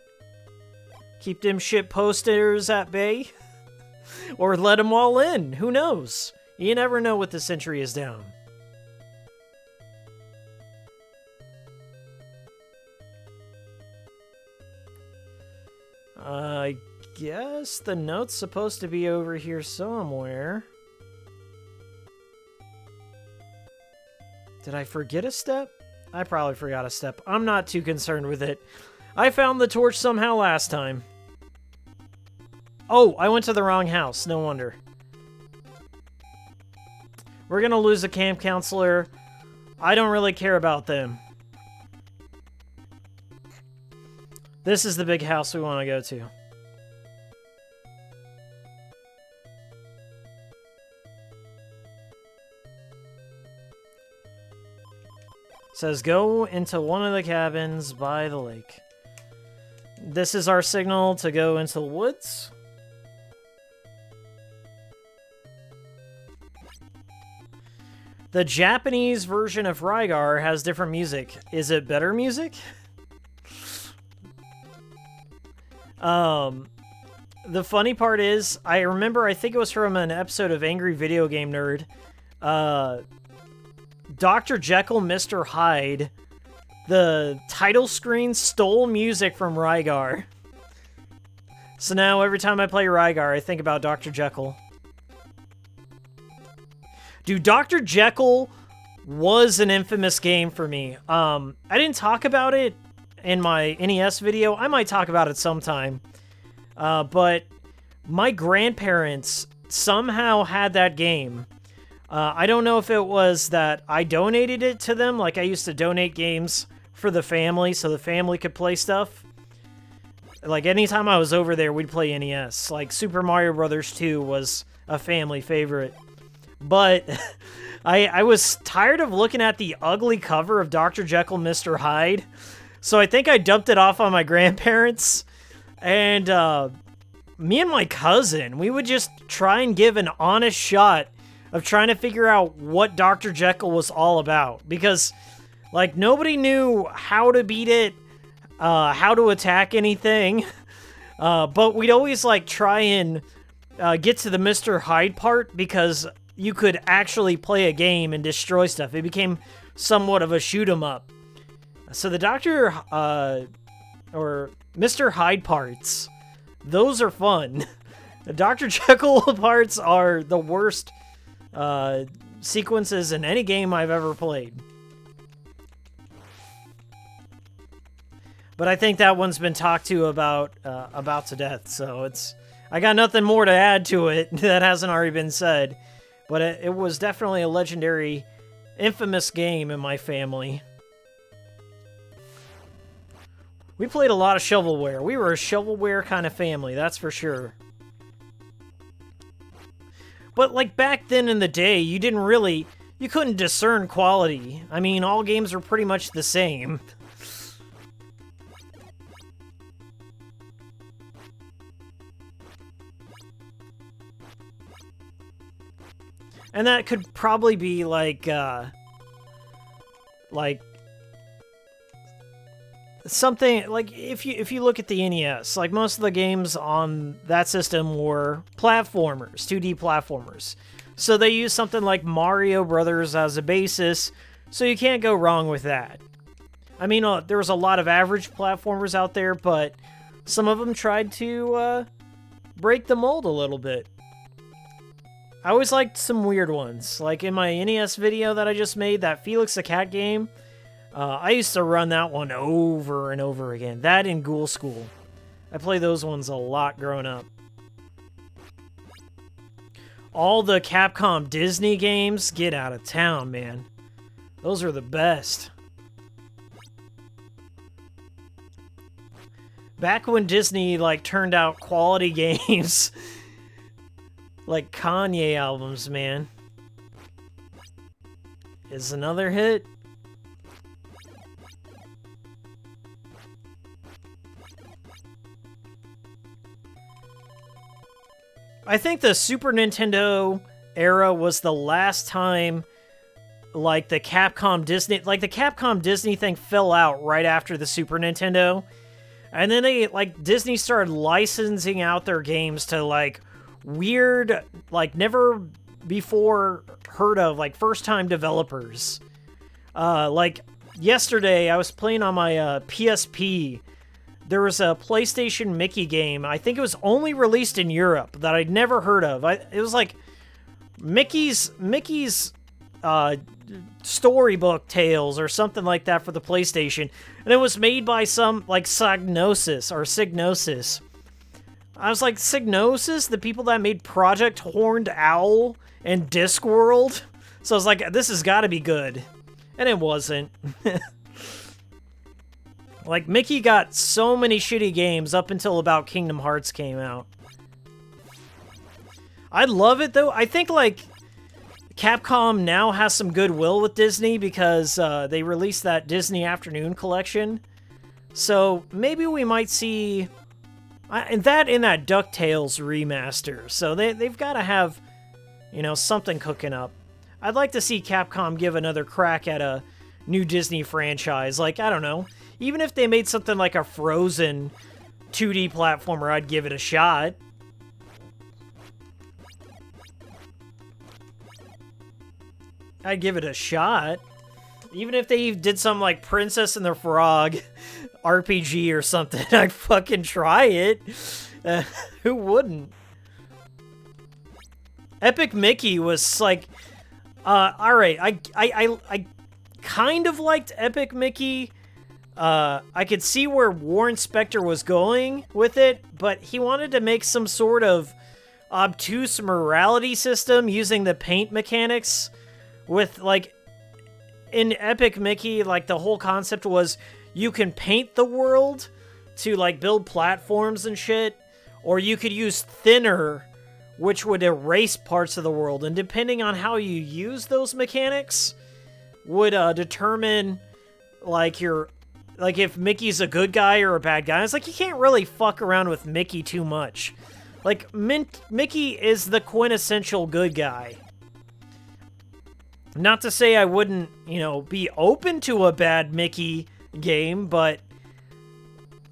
Keep them shit posters at bay. Or let them all in. Who knows? You never know what the century is down. I guess the note's supposed to be over here somewhere. Did I forget a step? I probably forgot a step. I'm not too concerned with it. I found the torch somehow last time. Oh, I went to the wrong house. No wonder. We're gonna lose a camp counselor. I don't really care about them. This is the big house we want to go to. It says go into one of the cabins by the lake. This is our signal to go into the woods. The Japanese version of Rygar has different music. Is it better music? The funny part is, I remember, I think it was from an episode of Angry Video Game Nerd, Dr. Jekyll, Mr. Hyde, the title screen stole music from Rygar. So now every time I play Rygar, I think about Dr. Jekyll. Dude, Dr. Jekyll was an infamous game for me. I didn't talk about it in my NES video. I might talk about it sometime. But my grandparents somehow had that game. I don't know if it was that I donated it to them, like I used to donate games for the family so the family could play stuff. Like anytime I was over there, we'd play NES. Like Super Mario Bros. 2 was a family favorite. But I was tired of looking at the ugly cover of Dr. Jekyll, Mr. Hyde. So I think I dumped it off on my grandparents. And me and my cousin, we would just try and give an honest shot of trying to figure out what Dr. Jekyll was all about. Because, like, nobody knew how to beat it, how to attack anything. But we'd always, like, try and get to the Mr. Hyde part because you could actually play a game and destroy stuff. It became somewhat of a shoot-'em-up. So the Dr. or Mr. Hyde parts, those are fun. The Dr. Jekyll parts are the worst sequences in any game I've ever played. But I think that one's been talked to about to death, so I got nothing more to add to it that hasn't already been said. But it was definitely a legendary, infamous game in my family. We played a lot of shovelware. We were a shovelware kind of family, that's for sure. But like back then in the day, you couldn't discern quality. I mean, all games were pretty much the same. And that could probably be like something like if you look at the NES, like most of the games on that system were platformers, 2D platformers. So they use something like Mario Brothers as a basis, so you can't go wrong with that. I mean, there was a lot of average platformers out there, but some of them tried to break the mold a little bit. I always liked some weird ones. Like in my NES video that I just made, that Felix the Cat game, I used to run that one over and over again. That in Ghoul School. I played those ones a lot growing up. All the Capcom Disney games, get out of town, man. Those are the best. Back when Disney, like, turned out quality games... like Kanye albums, man. Is another hit. I think the Super Nintendo era was the last time like the Capcom Disney thing fell out right after the Super Nintendo. And then they, like, Disney started licensing out their games to, like, weird, like, never before heard of, like, first-time developers. Like, yesterday, I was playing on my PSP. There was a PlayStation Mickey game. I think it was only released in Europe that I'd never heard of. It was, like, Mickey's storybook tales or something like that for the PlayStation, and it was made by some like Psygnosis. I was like, Psygnosis, the people that made Project Horned Owl and Discworld. So I was like, this has got to be good, and it wasn't. Like, Mickey got so many shitty games up until about Kingdom Hearts came out. I love it though. I think like Capcom now has some goodwill with Disney because they released that Disney Afternoon collection. So maybe we might see in that DuckTales remaster. So they've got to have, you know, something cooking up. I'd like to see Capcom give another crack at a new Disney franchise. Like, I don't know. Even if they made something like a Frozen 2D platformer, I'd give it a shot. I'd give it a shot. Even if they did some like Princess and the Frog RPG or something, I'd fucking try it. Who wouldn't? Epic Mickey was like, all right. I kind of liked Epic Mickey. I could see where Warren Spector was going with it, but he wanted to make some sort of obtuse morality system using the paint mechanics. With, like, in Epic Mickey, like, the whole concept was you can paint the world to, like, build platforms and shit, or you could use thinner, which would erase parts of the world, and depending on how you use those mechanics, would determine, like, if Mickey's a good guy or a bad guy. It's like, you can't really fuck around with Mickey too much. Like, Mickey is the quintessential good guy. Not to say I wouldn't, you know, be open to a bad Mickey game, but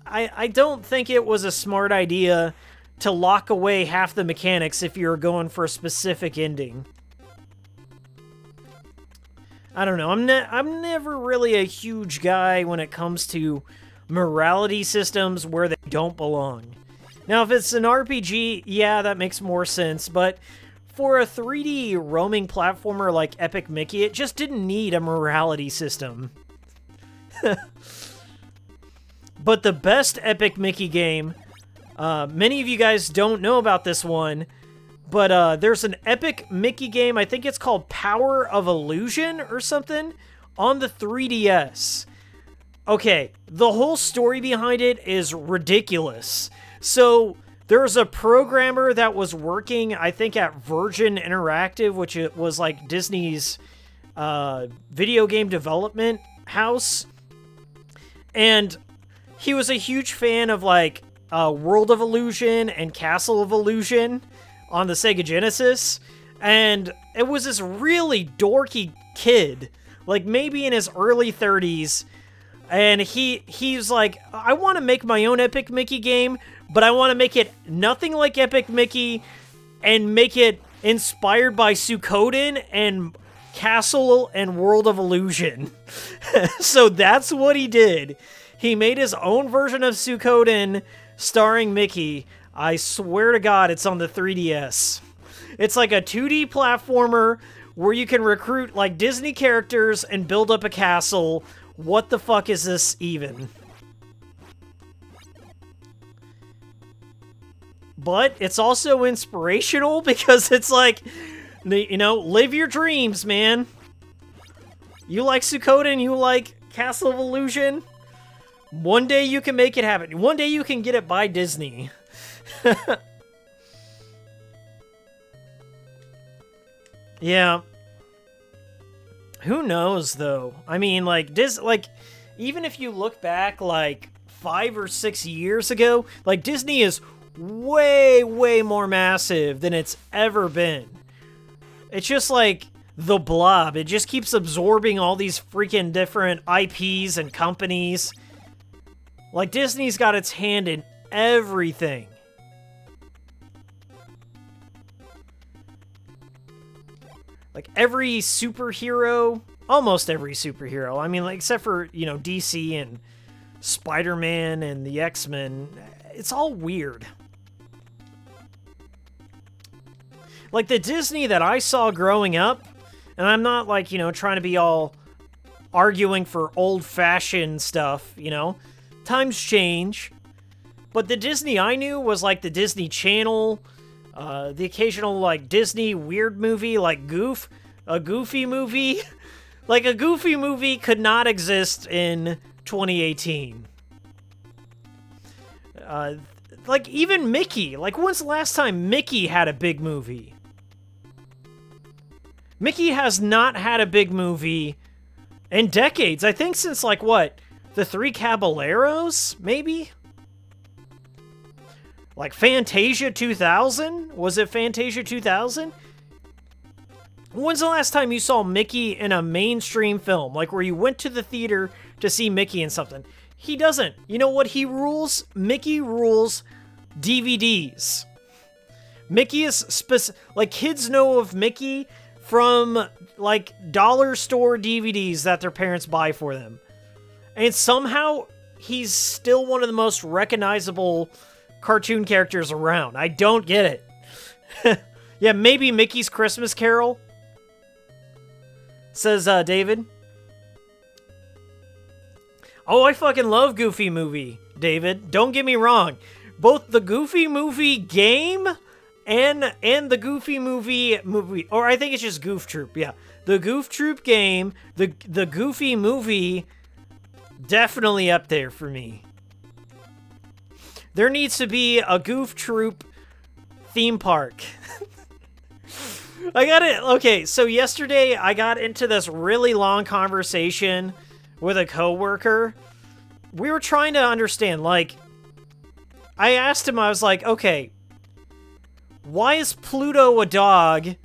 I don't think it was a smart idea to lock away half the mechanics if you're going for a specific ending. I don't know. I'm never really a huge guy when it comes to morality systems where they don't belong. Now, if it's an RPG, yeah, that makes more sense, but for a 3D roaming platformer like Epic Mickey, it just didn't need a morality system. But the best Epic Mickey game, many of you guys don't know about this one, but there's an Epic Mickey game, I think it's called Power of Illusion or something, on the 3DS. Okay, the whole story behind it is ridiculous. So there's a programmer that was working, I think, at Virgin Interactive, which it was like Disney's video game development house. And he was a huge fan of like World of Illusion and Castle of Illusion on the Sega Genesis. And it was this really dorky kid, like maybe in his early 30s. And he's like, I want to make my own Epic Mickey game, but I want to make it nothing like Epic Mickey and make it inspired by Suikoden and Castle and World of Illusion. So that's what he did. He made his own version of Suikoden starring Mickey. I swear to God, it's on the 3DS. It's like a 2D platformer where you can recruit like Disney characters and build up a castle. What the fuck is this even? But it's also inspirational because it's like, you know, live your dreams, man. You like Suikoden, you like Castle of Illusion. One day you can make it happen. One day you can get it by Disney. Yeah. Who knows, though? I mean, like, even if you look back, like, 5 or 6 years ago, like, Disney is way, way more massive than it's ever been. It's just like the Blob. It just keeps absorbing all these freaking different IPs and companies. Like, Disney's got its hand in everything. Like, every superhero, almost every superhero. I mean, like, except for, you know, DC and Spider-Man and the X-Men. It's all weird. Like, the Disney that I saw growing up, and I'm not, like, you know, trying to be all arguing for old-fashioned stuff, you know? Times change. But the Disney I knew was, like, the Disney Channel, the occasional, like, Disney weird movie, like Goof, a Goofy movie. Like, a Goofy movie could not exist in 2018. Like, even Mickey. Like, when's the last time Mickey had a big movie? Mickey has not had a big movie in decades. I think since, like, what? The Three Caballeros, maybe? Like, Fantasia 2000? Was it Fantasia 2000? When's the last time you saw Mickey in a mainstream film? Like, where you went to the theater to see Mickey in something? He doesn't. You know what he rules? Mickey rules DVDs. Mickey is like, kids know of Mickey from, like, dollar store DVDs that their parents buy for them. And somehow, he's still one of the most recognizable cartoon characters around. I don't get it. Yeah, maybe Mickey's Christmas Carol, says David. Oh, I fucking love Goofy Movie, David. Don't get me wrong. Both the Goofy Movie game and the Goofy movie, or I think it's just Goof Troop, yeah. The Goof Troop game, the Goofy Movie, definitely up there for me. There needs to be a Goof Troop theme park. I got it. Okay, so yesterday I got into this really long conversation with a coworker. We were trying to understand, like, I asked him, I was like, okay, why is Pluto a dog?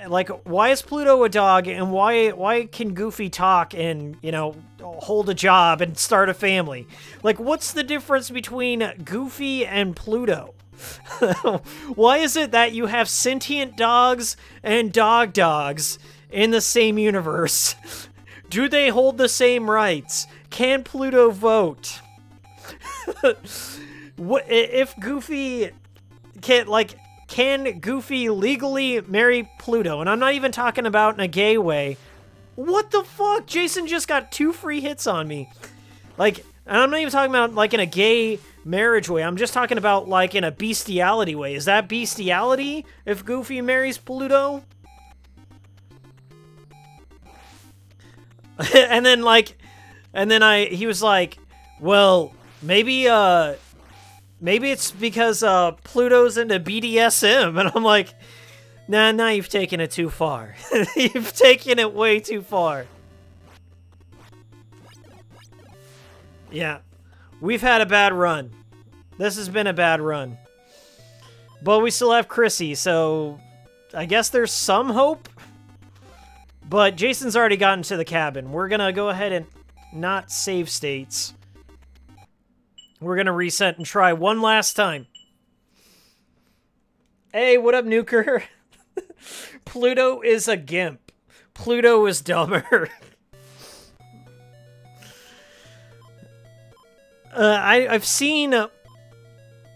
Like, why is Pluto a dog, and why can Goofy talk and, you know, hold a job and start a family? Like, what's the difference between Goofy and Pluto? Why is it that you have sentient dogs and dogs in the same universe? Do they hold the same rights? Can Pluto vote? What if Goofy can Goofy legally marry Pluto? And I'm not even talking about in a gay way. What the fuck? Jason just got 2 free hits on me. Like, and I'm not even talking about, like, in a gay marriage way. I'm just talking about, like, in a bestiality way. Is that bestiality if Goofy marries Pluto? And then, like, he was like, well, maybe it's because, Pluto's into BDSM. And I'm like, nah, you've taken it too far. You've taken it way too far. Yeah. We've had a bad run. This has been a bad run. But we still have Chrissy, so I guess there's some hope. But Jason's already gotten to the cabin. We're gonna go ahead and not save states. We're gonna reset and try one last time. Hey, what up, Nuker? Pluto is a gimp. Pluto is dumber. I've seen...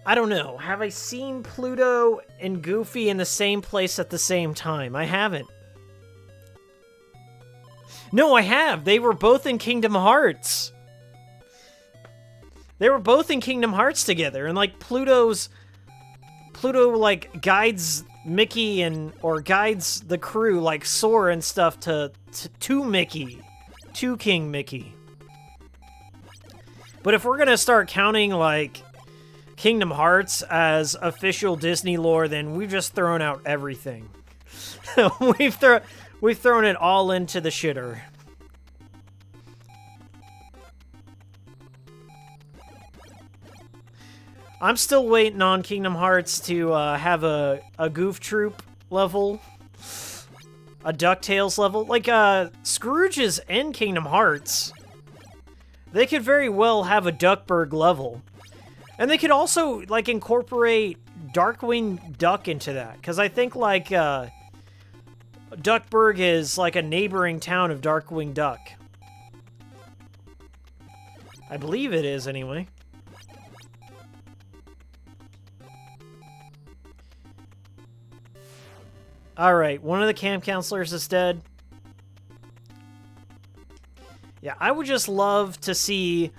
I don't know. Have I seen Pluto and Goofy in the same place at the same time? I haven't. No, I have. They were both in Kingdom Hearts. They were both in Kingdom Hearts together, and, like, Pluto, like, guides Mickey or guides the crew, like Sora and stuff, to Mickey. To King Mickey. But if we're gonna start counting, like, Kingdom Hearts as official Disney lore, then we've just thrown out everything. We've thrown it all into the shitter. I'm still waiting on Kingdom Hearts to have a Goof Troop level. A DuckTales level. Like, Scrooge is in Kingdom Hearts. They could very well have a Duckburg level. And they could also, like, incorporate Darkwing Duck into that. Because I think, like, Duckburg is, like, a neighboring town of Darkwing Duck. I believe it is, anyway. Alright, one of the camp counselors is dead. Yeah, I would just love to see...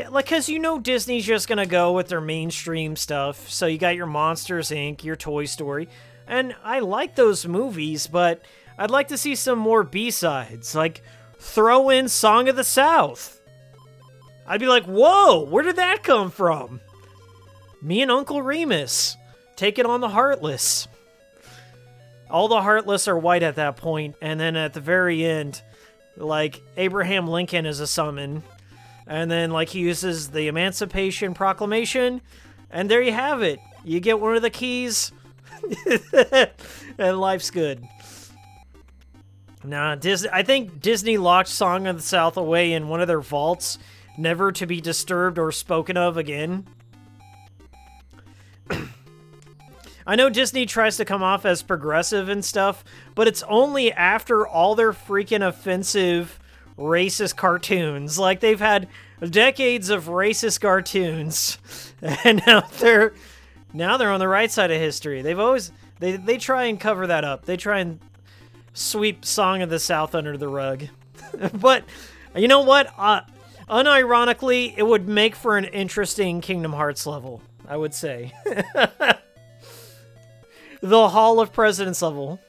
Like, because you know Disney's just gonna go with their mainstream stuff. So you got your Monsters, Inc., your Toy Story. And I like those movies, but I'd like to see some more B-sides. Like, throw in Song of the South. I'd be like, whoa, where did that come from? Me and Uncle Remus. Take it on the Heartless. All the Heartless are white at that point, and then at the very end, like, Abraham Lincoln is a summon. And then, like, he uses the Emancipation Proclamation, and there you have it. You get one of the keys, and life's good. Nah, I think Disney locked Song of the South away in one of their vaults, never to be disturbed or spoken of again. I know Disney tries to come off as progressive and stuff, but it's only after all their freaking offensive racist cartoons. Like, they've had decades of racist cartoons, and now they're on the right side of history. They've always they try and cover that up. They try and sweep Song of the South under the rug. But you know what? Unironically, it would make for an interesting Kingdom Hearts level, I would say. The Hall of Presidents level.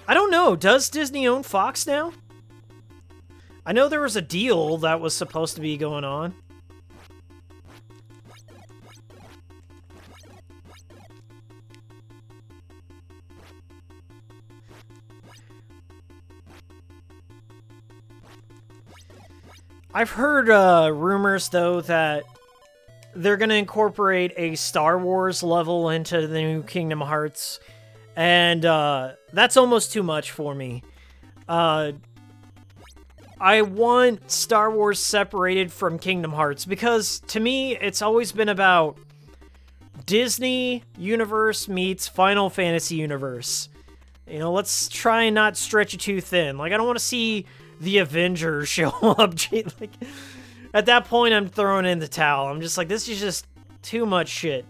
I don't know. Does Disney own Fox now? I know there was a deal that was supposed to be going on. I've heard rumors, though, that they're going to incorporate a Star Wars level into the new Kingdom Hearts, and that's almost too much for me. I want Star Wars separated from Kingdom Hearts, because to me, it's always been about Disney universe meets Final Fantasy universe. You know, let's try and not stretch it too thin. Like, I don't want to see the Avengers show up. Like, at that point, I'm throwing in the towel. I'm just like, this is just too much shit.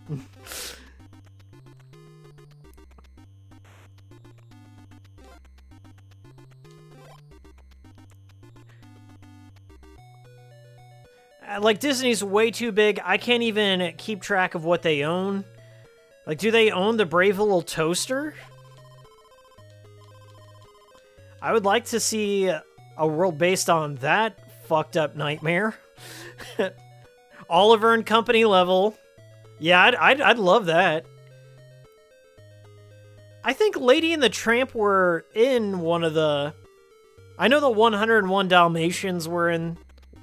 Like, Disney's way too big. I can't even keep track of what they own. Like, do they own the Brave Little Toaster? I would like to see a world based on that fucked up nightmare. Oliver and Company level. Yeah, I'd love that. I think Lady and the Tramp were in one of the... I know the 101 Dalmatians were in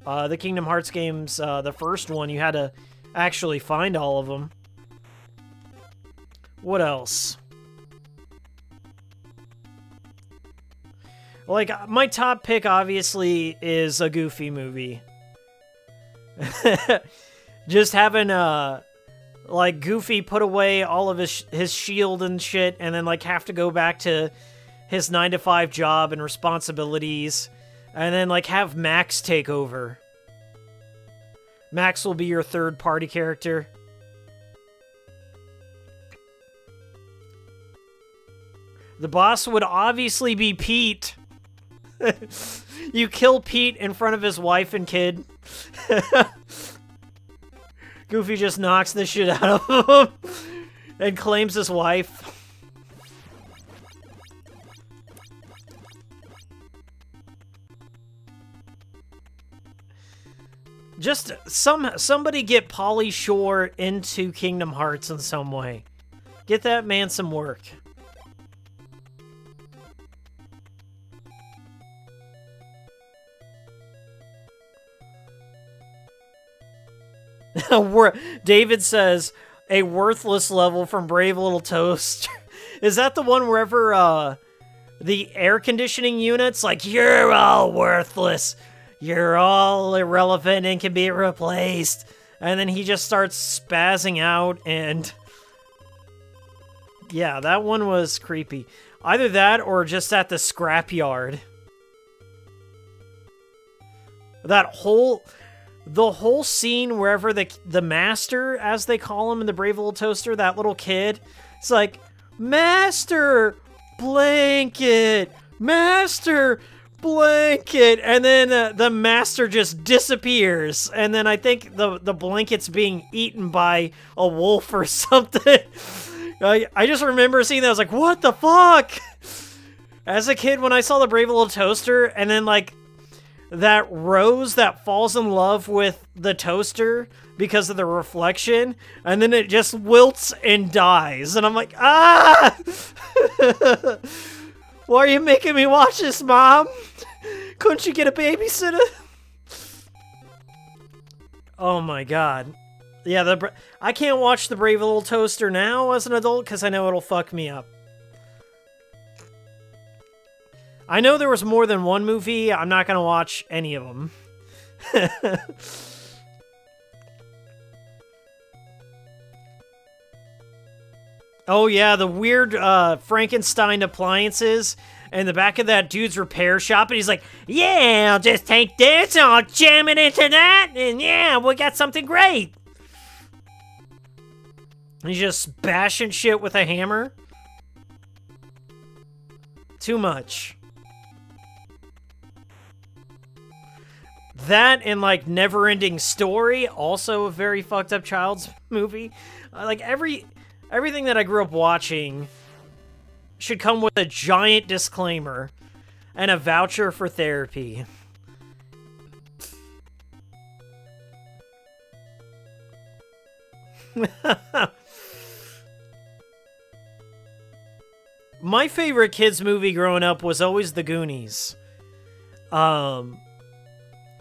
the Kingdom Hearts games. The first one, you had to actually find all of them. What else? Like, my top pick, obviously, is a Goofy movie. Just having, like, Goofy put away all of his shield and shit, and then, like, have to go back to his 9-to-5 job and responsibilities, and then, like, have Max take over. Max will be your third-party character. The boss would obviously be Pete. You kill Pete in front of his wife and kid. Goofy just knocks the shit out of him and claims his wife. Just somebody get Pauly Shore into Kingdom Hearts in some way. Get that man some work. David says, a worthless level from Brave Little Toast. Is that the one wherever the air conditioning units, like, you're all worthless. You're all irrelevant and can be replaced. And then he just starts spazzing out, and yeah, that one was creepy. Either that or just at the scrapyard. The whole scene wherever the master, as they call him in the Brave Little Toaster, that little kid, it's like, Master Blanket! Master Blanket! And then the master just disappears. And then I think the blanket's being eaten by a wolf or something. I just remember seeing that. I was like, what the fuck? As a kid, when I saw the Brave Little Toaster, and then, like, that rose that falls in love with the toaster because of the reflection, and then it just wilts and dies. And I'm like, ah! Why are you making me watch this, Mom? Couldn't you get a babysitter? Oh my god. Yeah, I can't watch the Brave Little Toaster now as an adult because I know it'll fuck me up. I know there was more than one movie. I'm not going to watch any of them. Oh yeah, the weird Frankenstein appliances in the back of that dude's repair shop, and he's like, yeah, I'll just take this and I'll jam it into that, and yeah, we got something great. And he's just bashing shit with a hammer. Too much. That and, like, Never-Ending Story, also a very fucked up child's movie. Like, everything that I grew up watching should come with a giant disclaimer and a voucher for therapy. My favorite kids movie growing up was always The Goonies.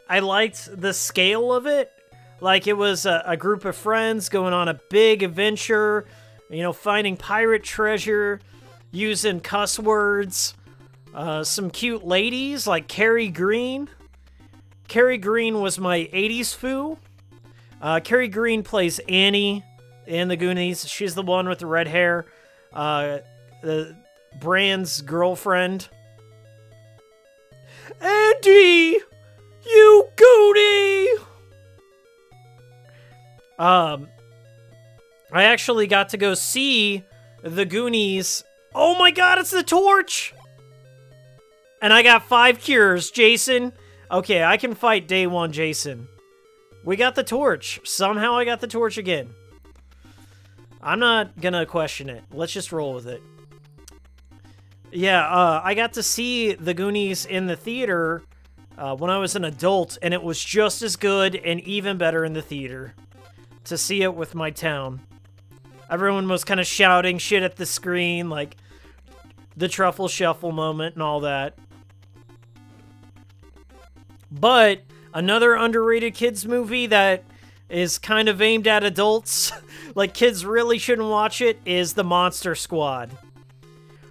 I liked the scale of it. Like, it was a group of friends going on a big adventure, you know, finding pirate treasure, using cuss words, some cute ladies like Carrie Green. Carrie Green was my 80s foo. Carrie Green plays Annie in The Goonies. She's the one with the red hair. Brand's girlfriend. Andy! You Goonie! I actually got to go see The Goonies. Oh my god, it's the torch! And I got 5 cures, Jason. Okay, I can fight day 1, Jason. We got the torch. Somehow I got the torch again. I'm not gonna question it. Let's just roll with it. Yeah, I got to see The Goonies in the theater when I was an adult, and it was just as good and even better in the theater. To see it with my town. Everyone was kind of shouting shit at the screen, like the truffle shuffle moment and all that. But another underrated kids movie that is kind of aimed at adults, like kids really shouldn't watch it, is The Monster Squad.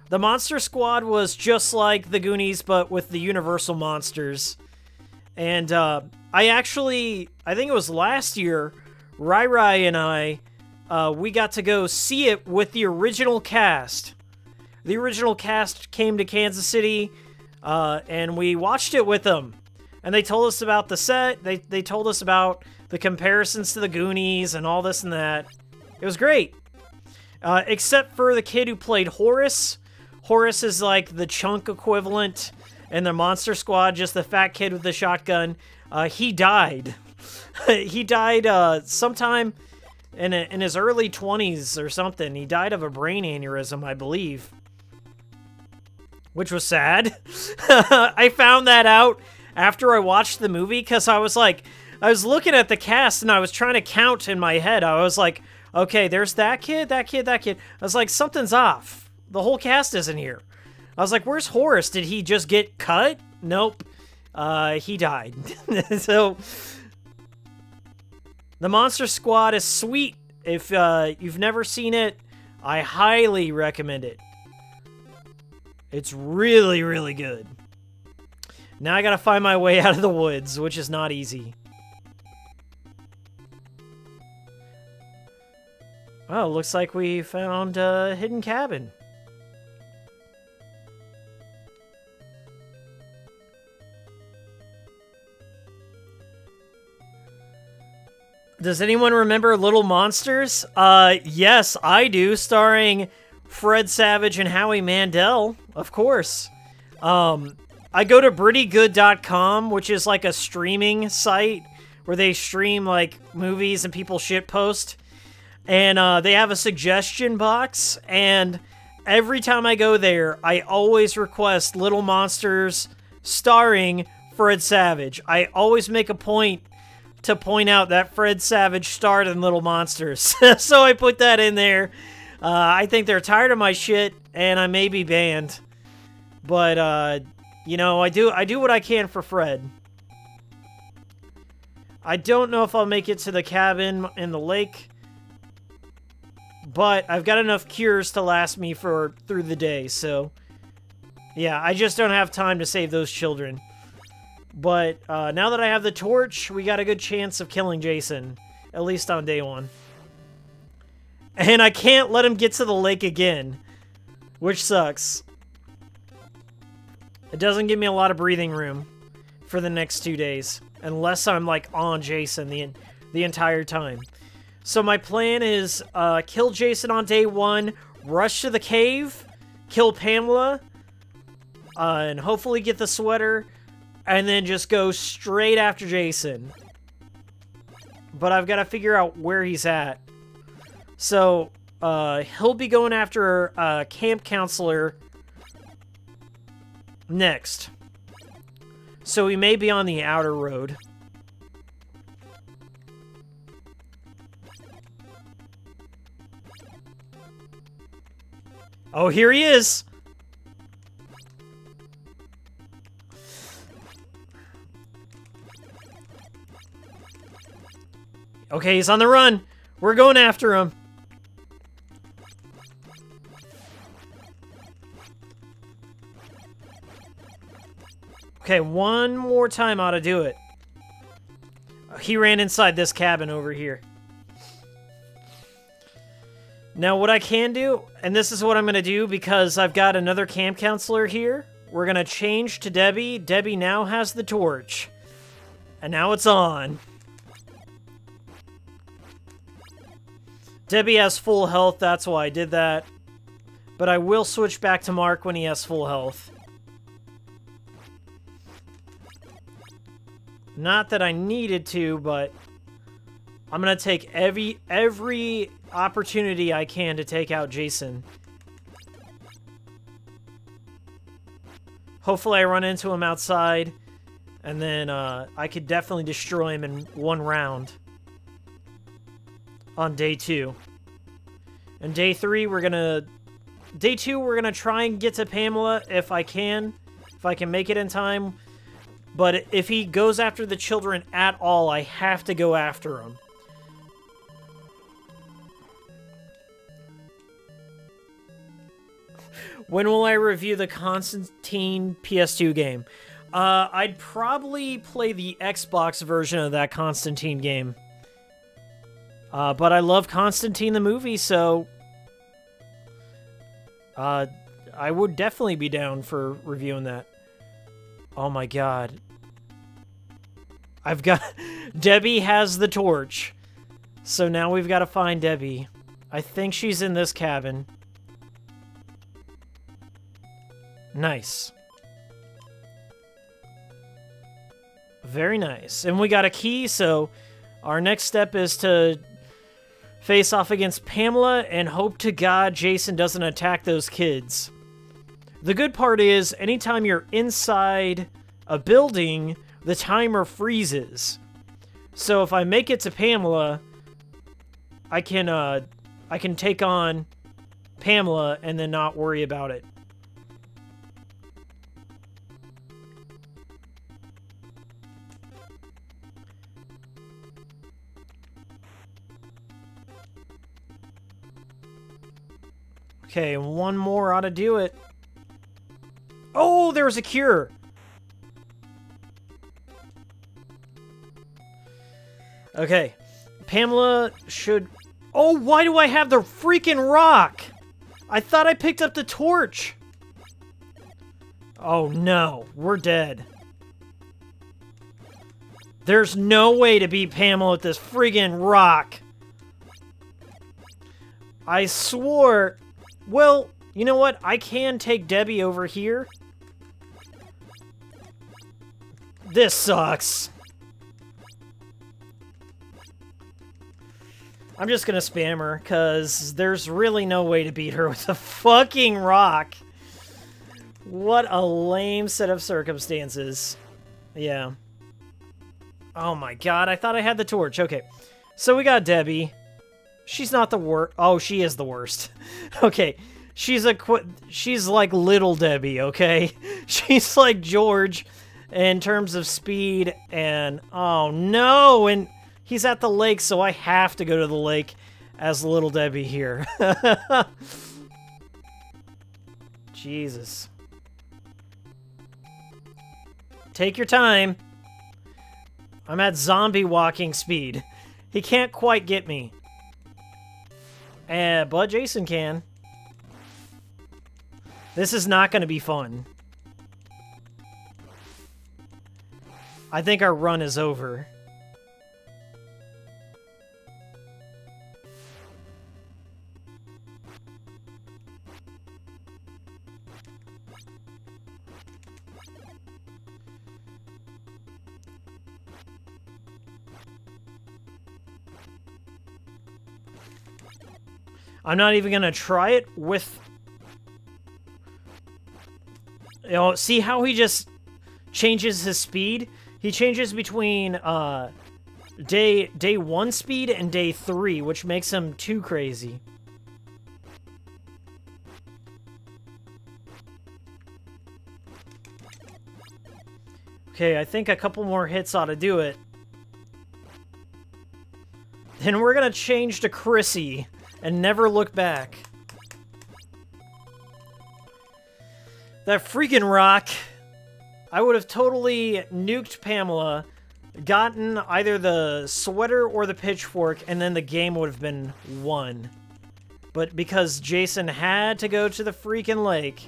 The Monster Squad was just like The Goonies, but with the Universal monsters. And I think it was last year, Rai and I, we got to go see it with the original cast. The original cast came to Kansas City, and we watched it with them. And they told us about the set, they told us about the comparisons to the Goonies and all this and that. It was great. Except for the kid who played Horace. Horace is like the chunk equivalent in the Monster Squad, just the fat kid with the shotgun. He died. He died sometime in his early 20s or something. He died of a brain aneurysm, I believe. Which was sad. I found that out after I watched the movie, because I was looking at the cast and I was trying to count in my head. I was like, okay, there's that kid, that kid, that kid. I was like, something's off. The whole cast isn't here. I was like, where's Horace? Did he just get cut? Nope. He died. So, The Monster Squad is sweet. If you've never seen it, I highly recommend it. It's really, really good. Now I gotta find my way out of the woods, which is not easy. Oh, looks like we found a hidden cabin. Does anyone remember Little Monsters? Yes, I do, starring Fred Savage and Howie Mandel, of course. I go to prettygood.com, which is like a streaming site where they stream like movies and people shitpost. And they have a suggestion box, and every time I go there, I always request Little Monsters starring Fred Savage. I always make a point to point out that Fred Savage starred in Little Monsters. So I put that in there. I think they're tired of my shit, and I may be banned. But, you know, I do what I can for Fred. I don't know if I'll make it to the cabin in the lake, but I've got enough cures to last me through the day, so yeah, I just don't have time to save those children. But now that I have the torch, we got a good chance of killing Jason, at least on day 1. And I can't let him get to the lake again, which sucks. It doesn't give me a lot of breathing room for the next 2 days, unless I'm like on Jason the entire time. So my plan is kill Jason on day 1, rush to the cave, kill Pamela, and hopefully get the sweater, and then just go straight after Jason. But I've got to figure out where he's at. So he'll be going after a camp counselor next. So he may be on the outer road. Oh, here he is! Okay, he's on the run! We're going after him! Okay, one more time ought to do it. He ran inside this cabin over here. Now, what I can do, and this is what I'm going to do because I've got another camp counselor here. We're going to change to Debbie. Debbie now has the torch. And now it's on. Debbie has full health, that's why I did that. But I will switch back to Mark when he has full health. Not that I needed to, but I'm going to take every opportunity I can to take out Jason. Hopefully I run into him outside, and then I could definitely destroy him in one round on day 2. And day 3, Day 2, we're gonna try and get to Pamela if I can make it in time. But if he goes after the children at all, I have to go after him. When will I review the Constantine PS2 game? I'd probably play the Xbox version of that Constantine game. But I love Constantine the movie, so I would definitely be down for reviewing that. Oh my god. Debbie has the torch. So now we've got to find Debbie. I think she's in this cabin. Nice. Very nice. And we got a key, so our next step is to face off against Pamela and hope to God Jason doesn't attack those kids. The good part is, anytime you're inside a building, the timer freezes. So if I make it to Pamela, I can take on Pamela and then not worry about it. Okay, one more ought to do it. Oh, there was a cure. Okay. Pamela should... Oh, why do I have the freaking rock? I thought I picked up the torch. Oh, no. We're dead. There's no way to beat Pamela with this friggin' rock. I swore... Well, you know what? I can take Debbie over here. This sucks. I'm just gonna spam her, because there's really no way to beat her with a fucking rock. What a lame set of circumstances. Yeah. Oh my god, I thought I had the torch. Okay. So we got Debbie. She's not the worst. Oh, she is the worst. Okay. She's like little Debbie, okay? She's like George in terms of speed and... Oh no! And he's at the lake, so I have to go to the lake as little Debbie here. Jesus. Take your time. I'm at zombie walking speed. He can't quite get me. But Jason can. This is not going to be fun. I think our run is over. I'm not even going to try it with... You know, see how he just changes his speed? He changes between day 1 speed and day 3, which makes him too crazy. Okay, I think a couple more hits ought to do it. Then we're gonna change to Chrissy and never look back. That freaking rock. I would have totally nuked Pamela, gotten either the sweater or the pitchfork, and then the game would have been won. But because Jason had to go to the freaking lake,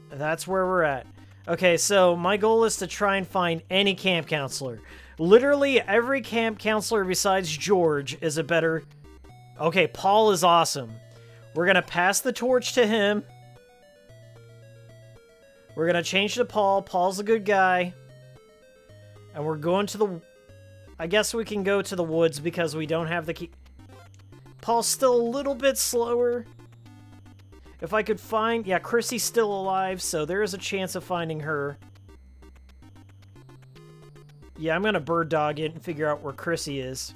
that's where we're at. Okay, so my goal is to try and find any camp counselor. Literally every camp counselor besides George is a better... Okay, Paul is awesome. We're gonna pass the torch to him. We're gonna change to Paul. Paul's a good guy. And we're going to the... I guess we can go to the woods because we don't have the key. Paul's still a little bit slower. If I could find... Yeah, Chrissy's still alive, so there is a chance of finding her. Yeah, I'm gonna bird dog it and figure out where Chrissy is.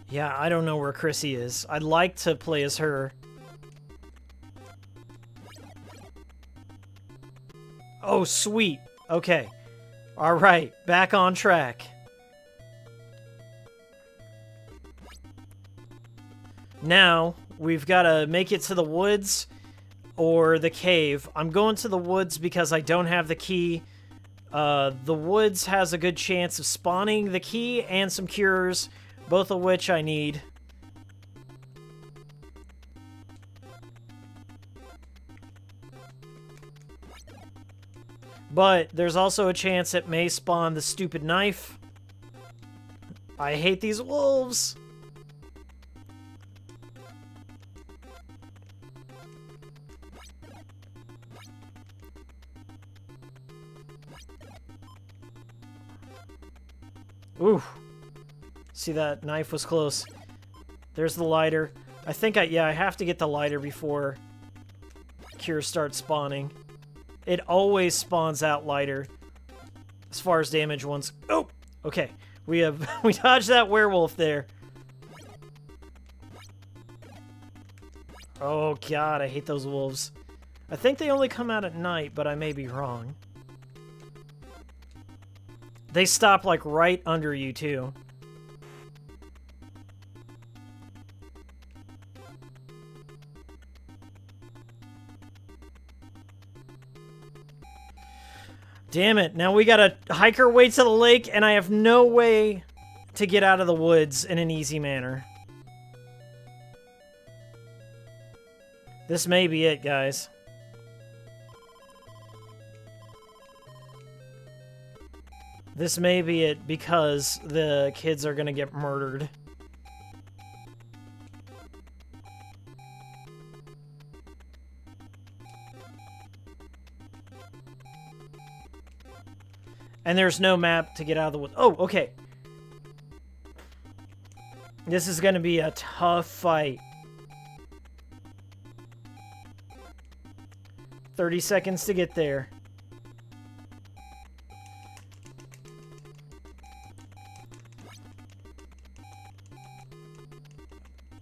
Yeah, I don't know where Chrissy is. I'd like to play as her. Oh, sweet. Okay. Alright, back on track. Now, we've got to make it to the woods or the cave. I'm going to the woods because I don't have the key. The woods has a good chance of spawning the key and some cures, both of which I need. But there's also a chance it may spawn the stupid knife. I hate these wolves. Ooh. See, that knife was close. There's the lighter. I think I have to get the lighter before cure starts spawning. It always spawns out lighter as far as damage ones. Oh, okay. We dodged that werewolf there. Oh god, I hate those wolves. I think they only come out at night, but I may be wrong. They stop, like, right under you, too. Damn it, now we gotta hike our way to the lake, and I have no way to get out of the woods in an easy manner. This may be it, guys. This may be it because the kids are gonna get murdered. And there's no map to get out of the woods. Oh, okay. This is gonna be a tough fight. 30 seconds to get there.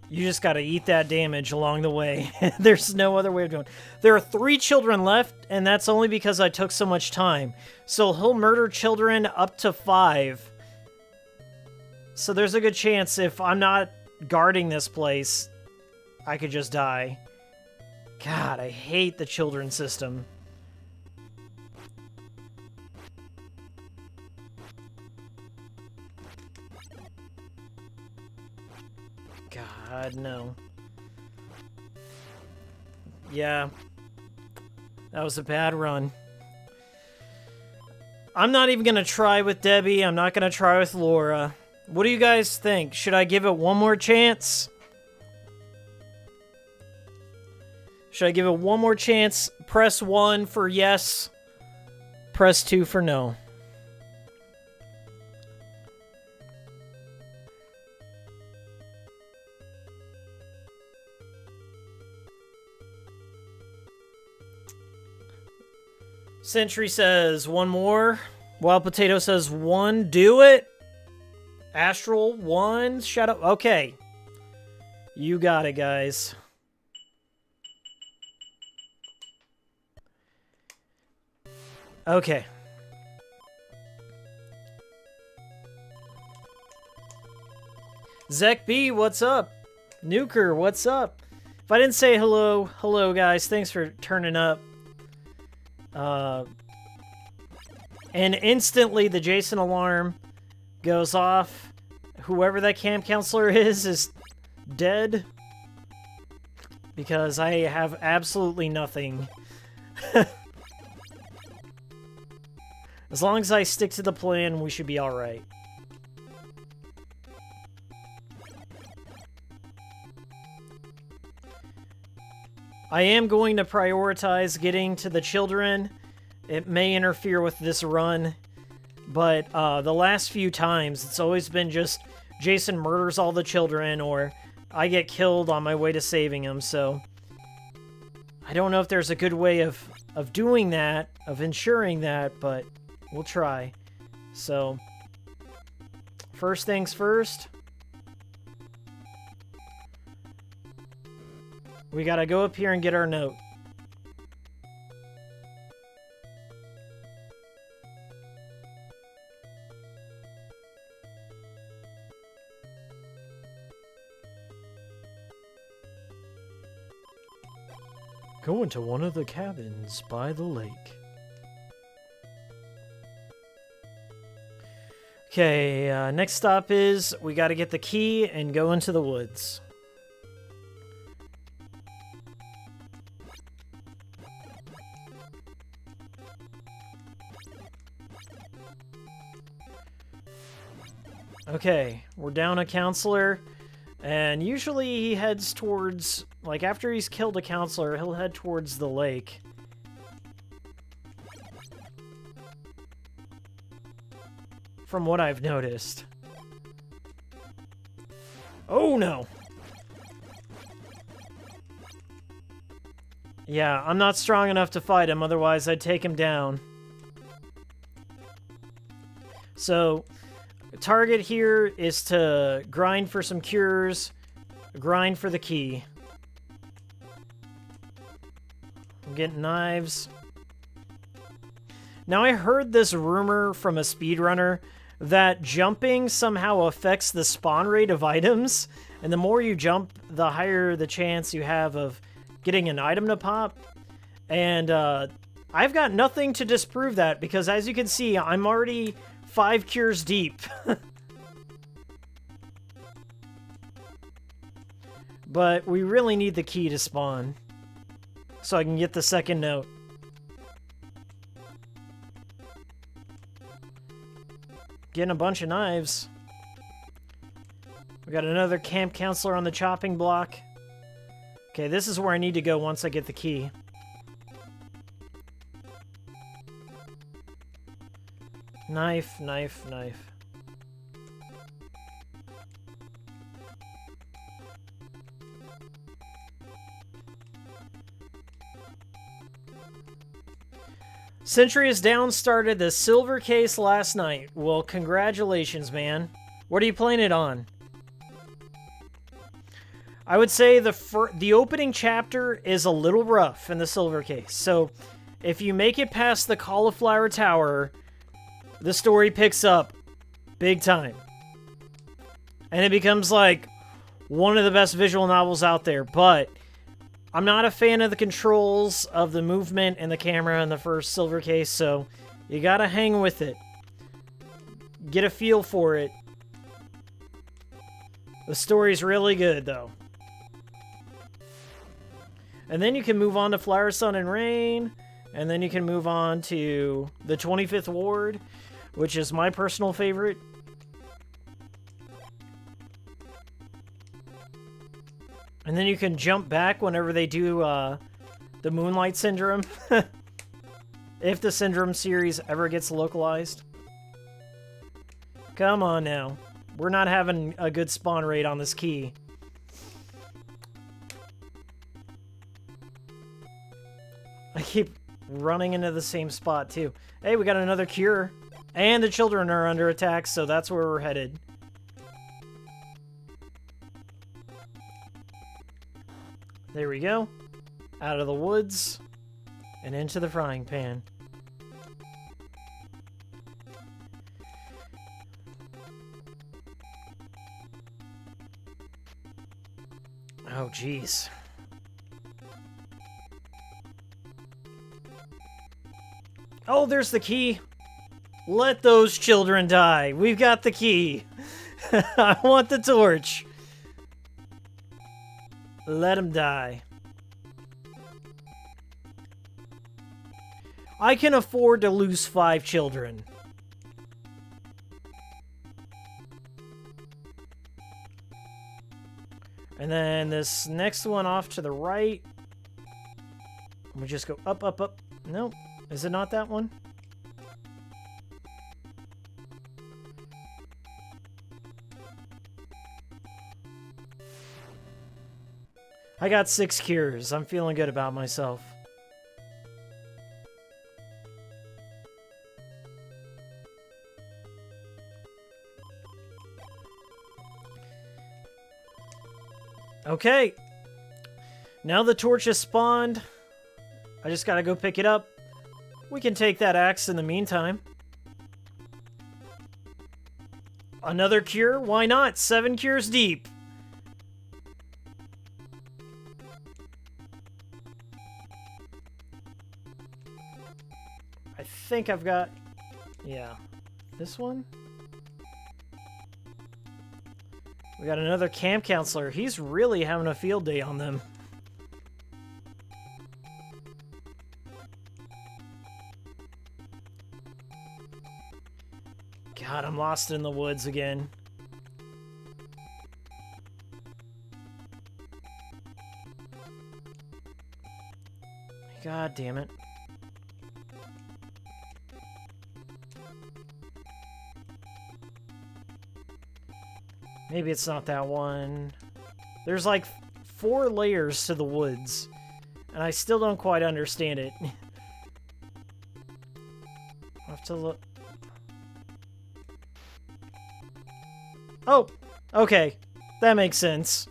You just gotta eat that damage along the way. There's no other way of doing it. There are 3 children left, and that's only because I took so much time. So he'll murder children up to 5. So there's a good chance if I'm not guarding this place, I could just die. God, I hate the children system. God, no. Yeah. That was a bad run. I'm not even going to try with Debbie. I'm not going to try with Laura. What do you guys think? Should I give it one more chance? Should I give it one more chance? Press 1 for yes. Press 2 for no. Sentry says 1 more. Wild Potato says 1. Do it. Astral 1. Shadow. Okay. You got it, guys. Okay. Zek B, what's up? Nuker, what's up? If I didn't say hello, hello guys. Thanks for turning up. And instantly the Jason alarm goes off. Whoever that camp counselor is dead. Because I have absolutely nothing. As long as I stick to the plan, we should be alright. I am going to prioritize getting to the children. It may interfere with this run, but the last few times, it's always been just Jason murders all the children, or I get killed on my way to saving him, so I don't know if there's a good way of doing that, of ensuring that, but we'll try. So, first things first. We gotta go up here and get our note. Go into one of the cabins by the lake. Okay, next stop is we gotta get the key and go into the woods. Okay, we're down a counselor, and usually he heads towards, like, after he's killed a counselor, he'll head towards the lake. From what I've noticed. Oh, no! Yeah, I'm not strong enough to fight him, otherwise I'd take him down. So, the target here is to grind for some cures, grind for the key. I'm getting knives. Now, I heard this rumor from a speedrunner that jumping somehow affects the spawn rate of items, and the more you jump, the higher the chance you have of getting an item to pop. And I've got nothing to disprove that, because as you can see, I'm already 5 cures deep. But we really need the key to spawn, so I can get the second note. Getting a bunch of knives. We got another camp counselor on the chopping block. Okay, this is where I need to go once I get the key. Knife, knife, knife. Sentry is Down started the silver case last night. Well, congratulations, man. What are you playing it on? I would say the opening chapter is a little rough in the silver case. So, if you make it past the Cauliflower Tower, the story picks up big time. And it becomes like one of the best visual novels out there, but I'm not a fan of the controls of the movement and the camera in the first silver case, so you gotta hang with it. Get a feel for it. The story's really good, though. And then you can move on to Flower, Sun, and Rain, and then you can move on to the 25th Ward, which is my personal favorite. And then you can jump back whenever they do the Moonlight Syndrome. If the Syndrome series ever gets localized. Come on now. We're not having a good spawn rate on this key. I keep running into the same spot too. Hey, we got another cure. And the children are under attack, so that's where we're headed. There we go. Out of the woods and into the frying pan. Oh, jeez. Oh, there's the key. Let those children die. We've got the key. I want the torch. Let them die. I can afford to lose 5 children. And then this next one off to the right. We just go up, up, up. Nope. Is it not that one? I got 6 cures. I'm feeling good about myself. Okay. Now the torch has spawned. I just gotta go pick it up. We can take that axe in the meantime. Another cure? Why not? 7 cures deep. I think I've got... yeah. This one? We got another camp counselor. He's really having a field day on them. God, I'm lost in the woods again. God damn it. Maybe it's not that one. There's like 4 layers to the woods, and I still don't quite understand it. I'll have to look. Oh, okay. That makes sense.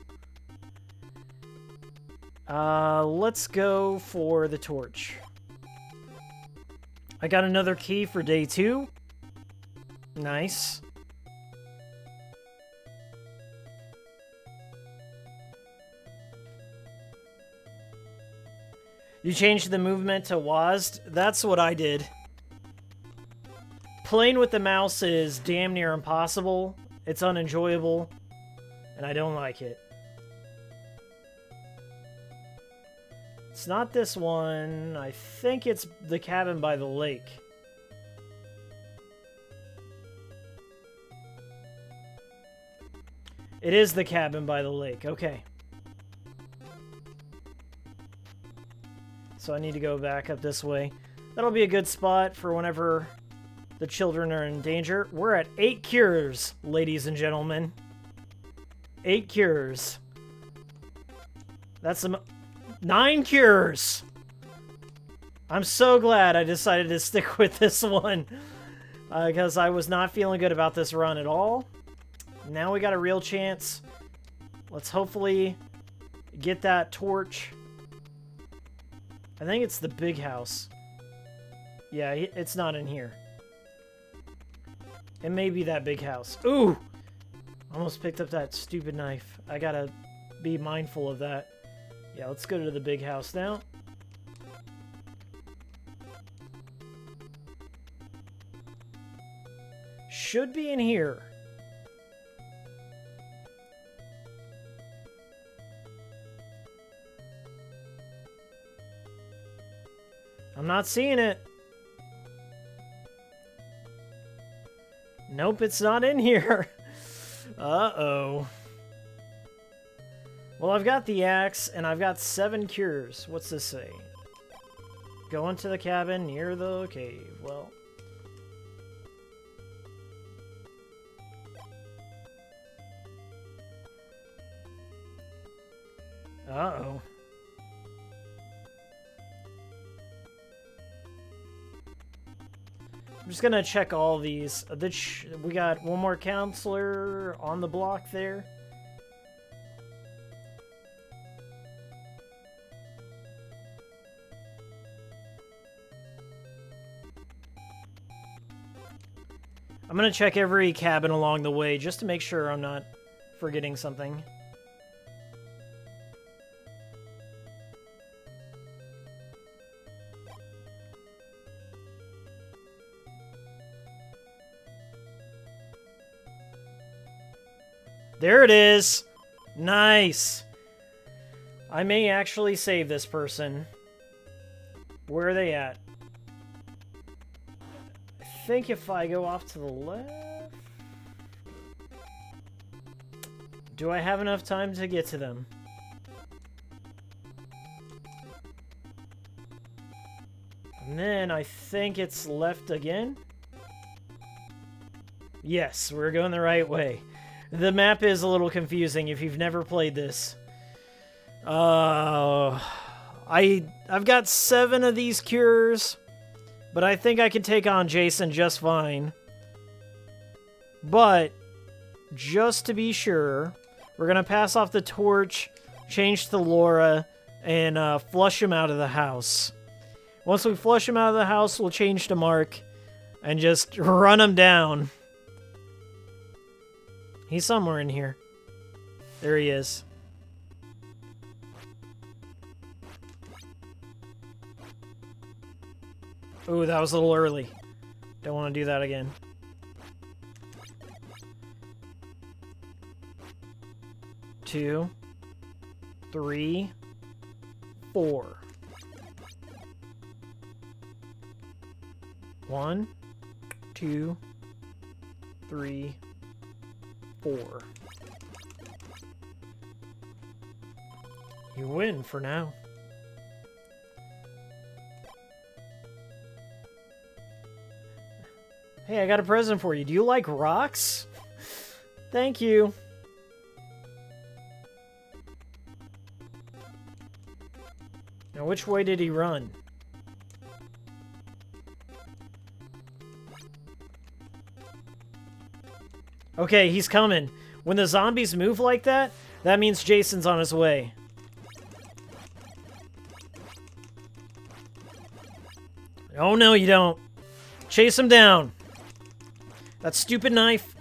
Let's go for the torch. I got another key for day 2. Nice. You changed the movement to WASD? That's what I did. Playing with the mouse is damn near impossible. It's unenjoyable, and I don't like it. It's not this one. I think it's the cabin by the lake. It is the cabin by the lake. Okay. So I need to go back up this way. That'll be a good spot for whenever the children are in danger. We're at 8 cures, ladies and gentlemen. 8 cures. That's some... 9 cures! I'm so glad I decided to stick with this one. Because I was not feeling good about this run at all. Now we got a real chance. Let's hopefully get that torch. I think it's the big house. Yeah, it's not in here. It may be that big house. Ooh! Almost picked up that stupid knife. I gotta be mindful of that. Yeah, let's go to the big house now. Should be in here. I'm not seeing it. Nope, it's not in here. Uh-oh. Well, I've got the axe, and I've got 7 cures. What's this say? Go into the cabin near the cave. Well... Uh-oh. I'm just gonna check all these. We got one more counselor on the block there. I'm gonna check every cabin along the way just to make sure I'm not forgetting something. There it is! Nice! I may actually save this person. Where are they at? I think if I go off to the left... Do I have enough time to get to them? And then I think it's left again? Yes, we're going the right way. The map is a little confusing if you've never played this. I've got 7 of these cures, but I think I can take on Jason just fine. But, just to be sure, we're going to pass off the torch, change to Laura, and flush him out of the house. Once we flush him out of the house, we'll change to Mark, and just run him down. He's somewhere in here. There he is. Ooh, that was a little early. Don't want to do that again. Two, 3, 4. 1, 2, 3, 4. You win for now. Hey, I got a present for you. Do you like rocks? Thank you. Now, which way did he run? Okay, he's coming. When the zombies move like that, that means Jason's on his way. Oh, no, you don't. Chase him down. That stupid knife.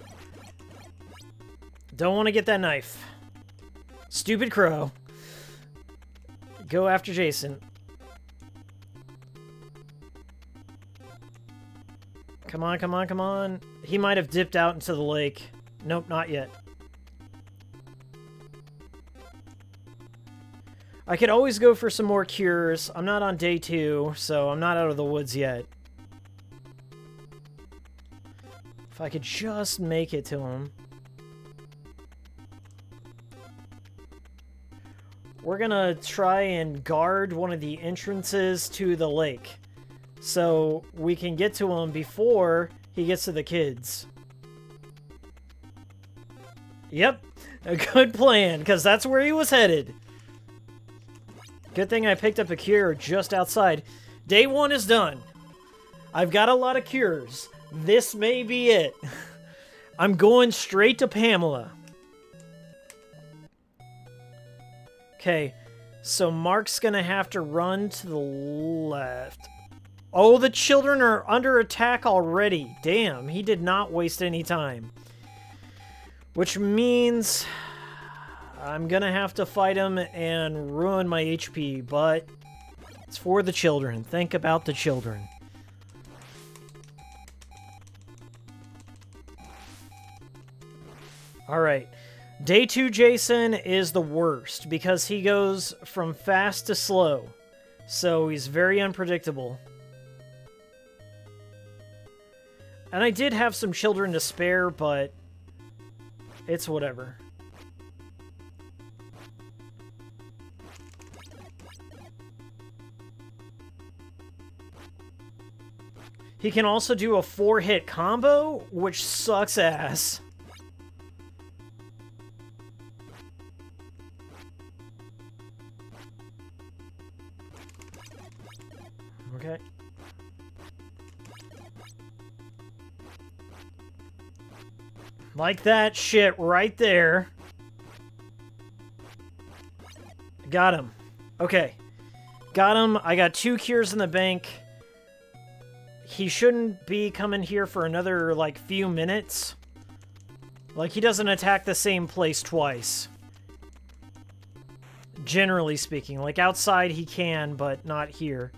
Don't want to get that knife. Stupid crow. Go after Jason. Come on, come on, come on. He might have dipped out into the lake. Nope, not yet. I could always go for some more cures. I'm not on day 2, so I'm not out of the woods yet. If I could just make it to him. We're gonna try and guard one of the entrances to the lake, so we can get to him before he gets to the kids. Yep, a good plan, because that's where he was headed. Good thing I picked up a cure just outside. Day 1 is done. I've got a lot of cures. This may be it. I'm going straight to Pamela. Okay, so Mark's gonna have to run to the left. Oh, the children are under attack already. Damn, he did not waste any time. Which means I'm gonna have to fight him and ruin my HP, but it's for the children. Think about the children. Alright. Day 2 Jason is the worst because he goes from fast to slow. So he's very unpredictable. And I did have some children to spare, but it's whatever. He can also do a 4-hit combo, which sucks ass. Okay. Like that shit right there. Got him. Okay. Got him. I got 2 cures in the bank. He shouldn't be coming here for another, like, few minutes. Like, he doesn't attack the same place twice. Generally speaking. Like, outside he can, but not here.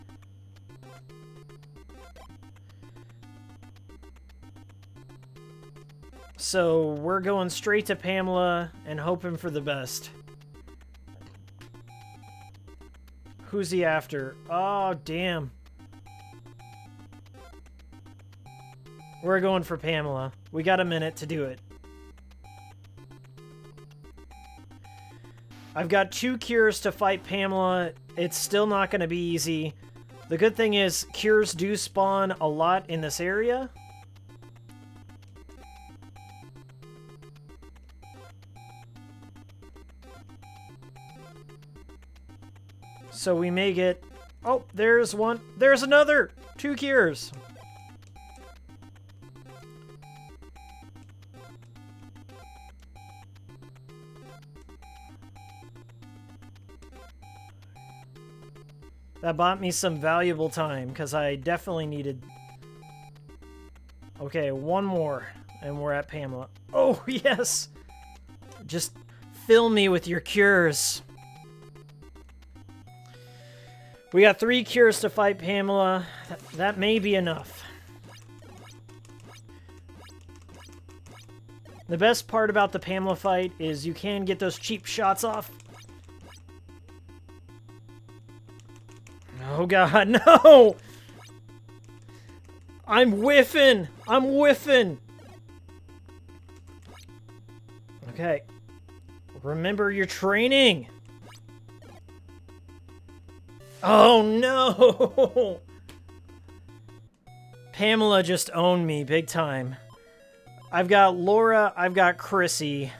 So, we're going straight to Pamela and hoping for the best. Who's he after? Oh, damn. We're going for Pamela. We got a minute to do it. I've got 2 cures to fight Pamela. It's still not going to be easy. The good thing is, cures do spawn a lot in this area. So we may get... Oh, there's one. There's another! 2 cures. That bought me some valuable time, because I definitely needed... Okay, 1 more, and we're at Pamela. Oh, yes! Just fill me with your cures. We got 3 cures to fight Pamela. That may be enough. The best part about the Pamela fight is you can get those cheap shots off. Oh god, no! I'm whiffing! I'm whiffing! Okay. Remember your training! Oh no! Pamela just owned me big time. I've got Laura, I've got Chrissy.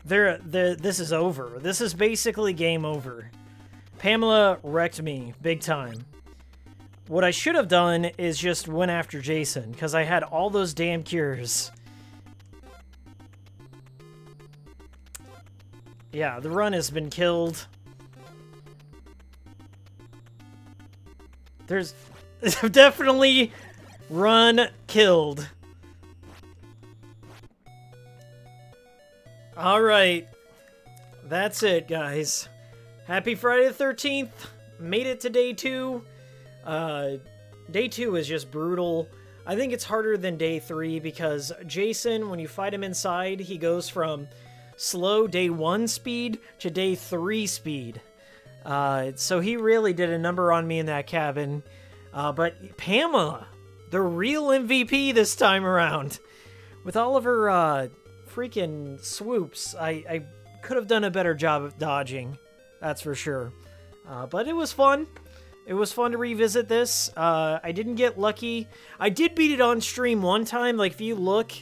This is over. This is basically game over. Pamela wrecked me big time. What I should have done is just went after Jason, because I had all those damn cures. Yeah, the run has been killed. There's definitely run killed. All right. That's it, guys. Happy Friday the 13th. Made it to day 2. Day 2 is just brutal. I think it's harder than day 3 because Jason, when you fight him inside, he goes from slow day 1 speed to day 3 speed. So he really did a number on me in that cabin. But Pamela, the real MVP this time around. With all of her freaking swoops, I could have done a better job of dodging. That's for sure. But it was fun. It was fun to revisit this. I didn't get lucky. I did beat it on stream one time. Like, if you look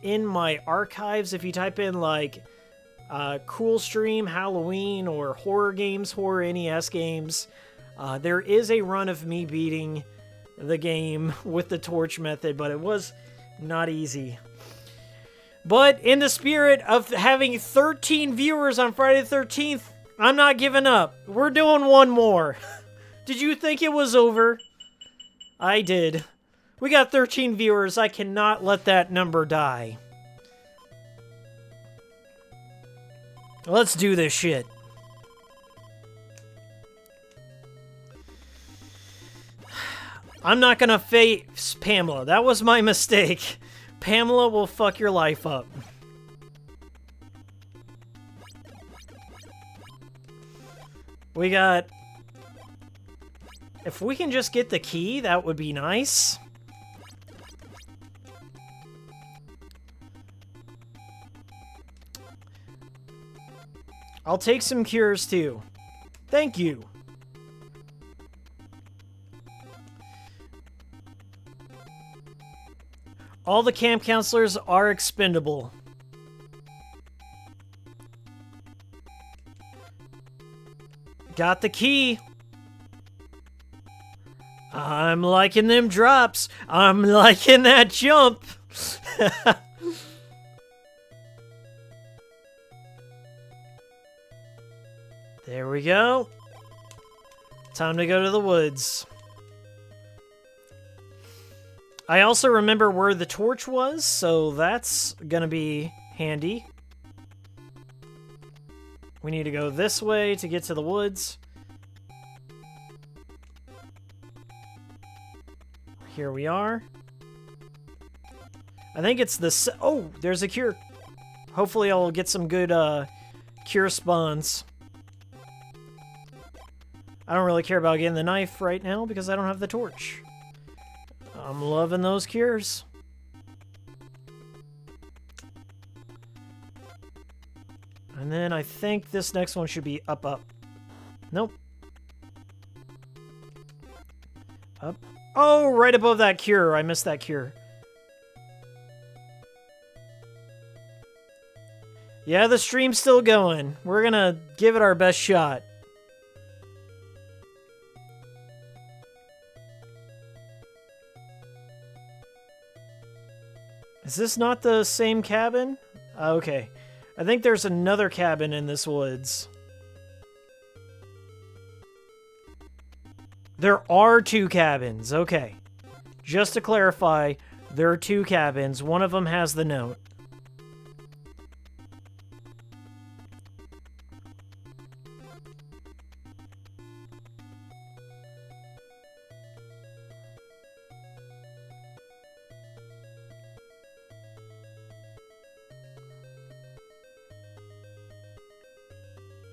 in my archives, if you type in, like, cool stream, Halloween, or horror games, horror NES games, there is a run of me beating the game with the torch method, but it was not easy. But in the spirit of having 13 viewers on Friday the 13th, I'm not giving up. We're doing one more. Did you think it was over? I did. We got 13 viewers. I cannot let that number die. Let's do this shit. I'm not gonna face Pamela. That was my mistake. Pamela will fuck your life up. We got... If we can just get the key, that would be nice. I'll take some cures, too. Thank you. All the camp counselors are expendable. Got the key. I'm liking them drops. I'm liking that jump. There we go. Time to go to the woods. I also remember where the torch was, so that's gonna be handy. We need to go this way to get to the woods. Here we are. I think it's the... Oh, there's a cure. Hopefully I'll get some good cure spawns. I don't really care about getting the knife right now because I don't have the torch. I'm loving those cures. And then I think this next one should be up, up. Nope. Up. Oh, right above that cure. I missed that cure. Yeah, the stream's still going. We're gonna give it our best shot. Is this not the same cabin? Okay. I think there's another cabin in this woods. There are 2 cabins. Okay. Just to clarify, there are 2 cabins. One of them has the note.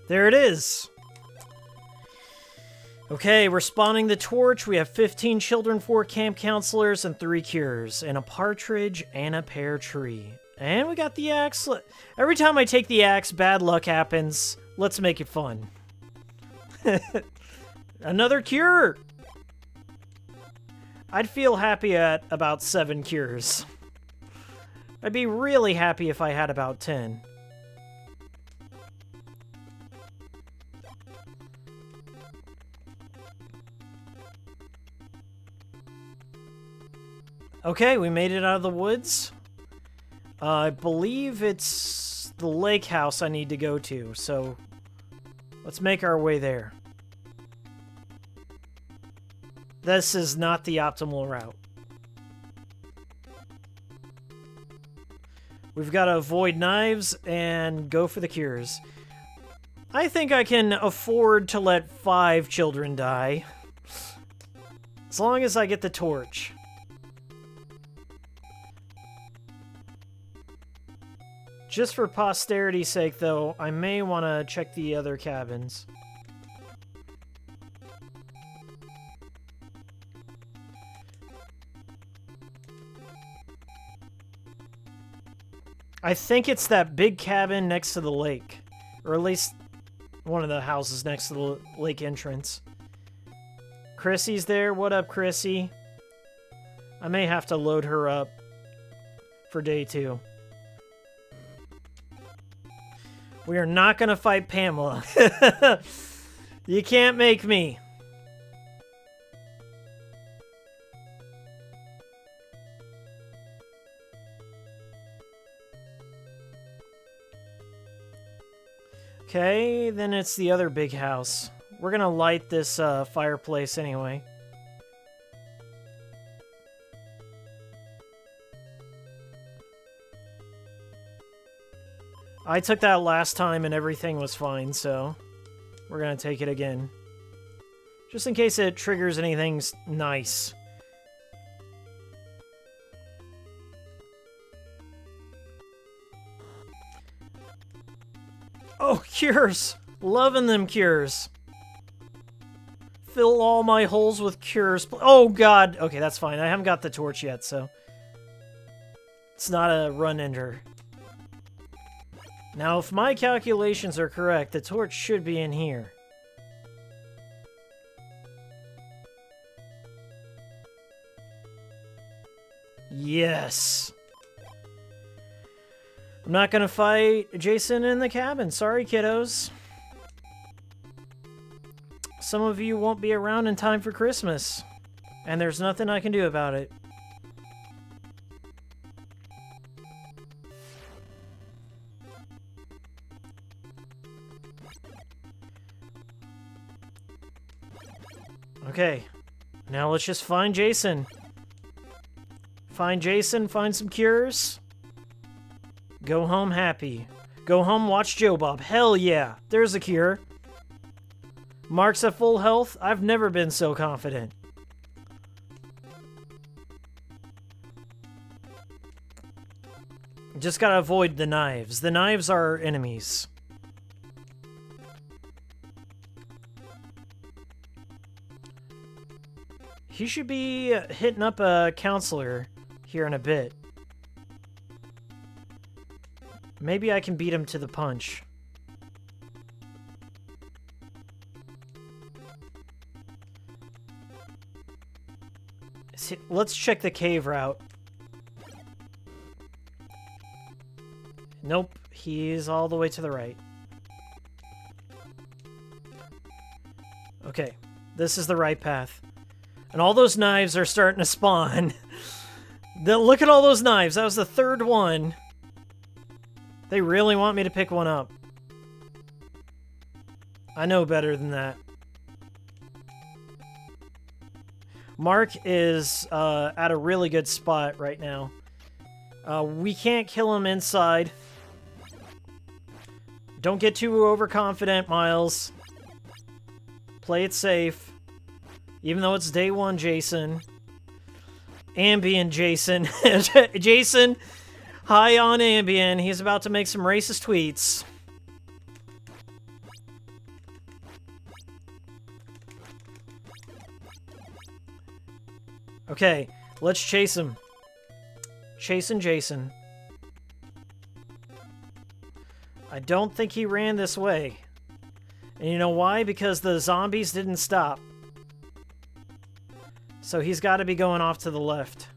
There it is. Okay, we're spawning the torch. We have 15 children, 4 camp counselors, and 3 cures, and a partridge and a pear tree. And we got the axe. Every time I take the axe, bad luck happens. Let's make it fun. Another cure! I'd feel happy at about 7 cures. I'd be really happy if I had about 10. Okay, we made it out of the woods. I believe it's the lake house I need to go to, so let's make our way there. This is not the optimal route. We've got to avoid knives and go for the cures. I think I can afford to let 5 children die. As long as I get the torch. Just for posterity's sake, though, I may want to check the other cabins. I think it's that big cabin next to the lake. Or at least one of the houses next to the lake entrance. Chrissy's there. What up, Chrissy? I may have to load her up for day 2. We are not going to fight Pamela. You can't make me. Okay, then it's the other big house. We're gonna light this fireplace anyway. I took that last time and everything was fine, so we're gonna take it again. Just in case it triggers anything nice. Oh, cures! Loving them cures. Fill all my holes with cures. Oh, God. Okay, that's fine. I haven't got the torch yet, so... It's not a run-ender. Now, if my calculations are correct, the torch should be in here. Yes! I'm not gonna fight Jason in the cabin. Sorry, kiddos. Some of you won't be around in time for Christmas. And there's nothing I can do about it. Okay. Now let's just find Jason. Find Jason, find some cures. Go home happy. Go home, watch Joe Bob. Hell yeah. There's a cure. Mark's at full health. I've never been so confident. Just gotta avoid the knives. The knives are enemies. He should be hitting up a counselor here in a bit. Maybe I can beat him to the punch. See, let's check the cave route. Nope, he's all the way to the right. Okay, this is the right path. And all those knives are starting to spawn. Look at all those knives. That was the third one. They really want me to pick one up. I know better than that. Mark is at a really good spot right now. We can't kill him inside. Don't get too overconfident, Miles. Play it safe. Even though it's day 1, Jason. Ambien Jason. Jason, high on Ambien. He's about to make some racist tweets. Okay, let's chase him. Chasing Jason. I don't think he ran this way. And you know why? Because the zombies didn't stop. So he's got to be going off to the left.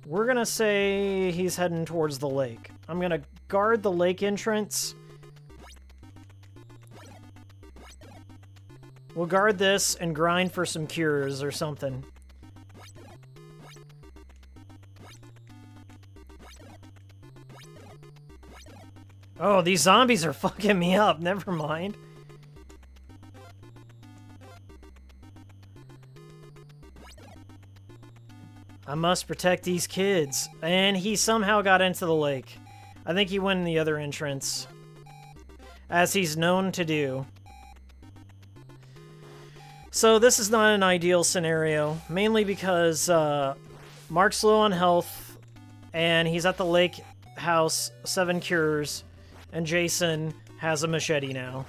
We're going to say he's heading towards the lake. I'm going to guard the lake entrance. We'll guard this and grind for some cures or something. Oh, these zombies are fucking me up. Never mind. I must protect these kids. And he somehow got into the lake. I think he went in the other entrance. As he's known to do. So this is not an ideal scenario. Mainly because Mark's low on health. And he's at the lake house, 7 cures. And Jason has a machete now.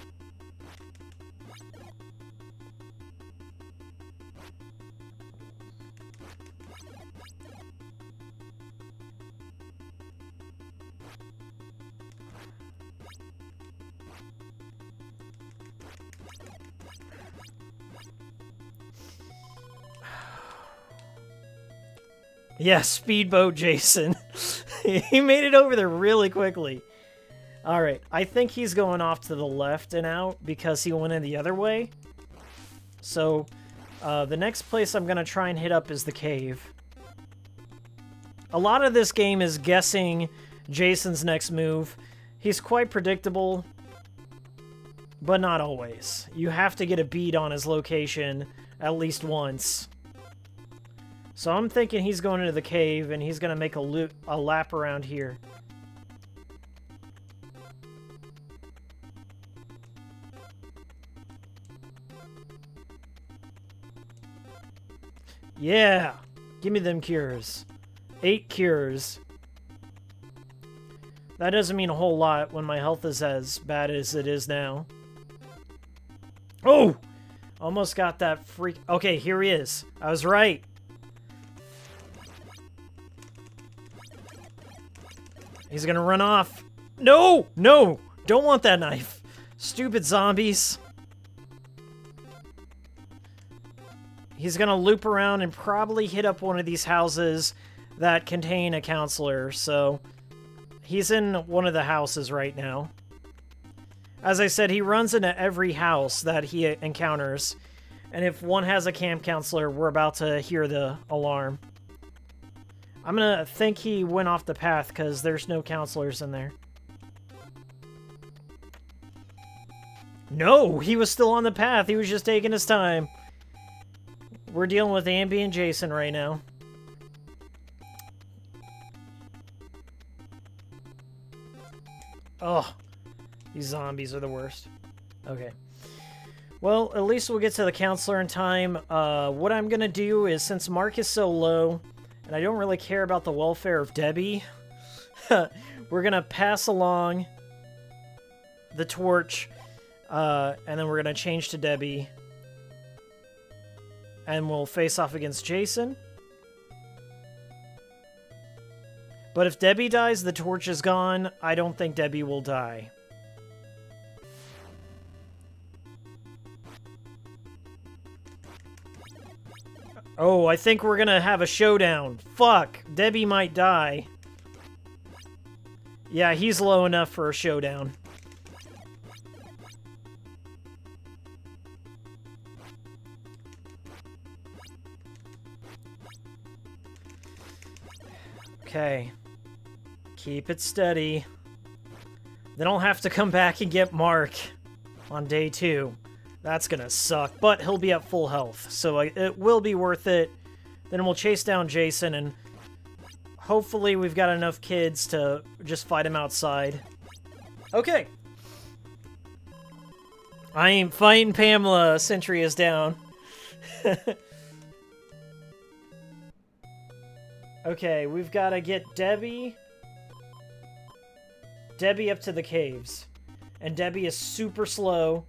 Yeah, speedboat Jason. He made it over there really quickly. Alright, I think he's going off to the left and out because he went in the other way. So, the next place I'm going to try and hit up is the cave. A lot of this game is guessing Jason's next move. He's quite predictable, but not always. You have to get a beat on his location at least once. So I'm thinking he's going into the cave and he's going to make a lap around here. Yeah! Give me them cures. 8 cures. That doesn't mean a whole lot when my health is as bad as it is now. Oh! Almost got that freak... Okay, here he is. I was right. He's gonna run off. No! No! Don't want that knife. Stupid zombies. He's gonna loop around and probably hit up one of these houses that contain a counselor, so... He's in one of the houses right now. As I said, he runs into every house that he encounters. And if one has a camp counselor, we're about to hear the alarm. I'm gonna think he went off the path because there's no counselors in there. No, he was still on the path. He was just taking his time. We're dealing with Ambi and Jason right now. Oh, these zombies are the worst. Okay. Well, at least we'll get to the counselor in time. What I'm gonna do is, since Mark is so low, and I don't really care about the welfare of Debbie, we're gonna pass along the torch, and then we're gonna change to Debbie. And we'll face off against Jason. But if Debbie dies, the torch is gone. I don't think Debbie will die. Oh, I think we're gonna have a showdown. Fuck, Debbie might die. Yeah, he's low enough for a showdown. Okay. Keep it steady. Then I'll have to come back and get Mark on day 2. That's gonna suck, but he'll be at full health, so it will be worth it. Then we'll chase down Jason, and hopefully we've got enough kids to just fight him outside. Okay. I ain't fighting Pamela. Sentry is down. Okay, we've got to get Debbie up to the caves. And Debbie is super slow.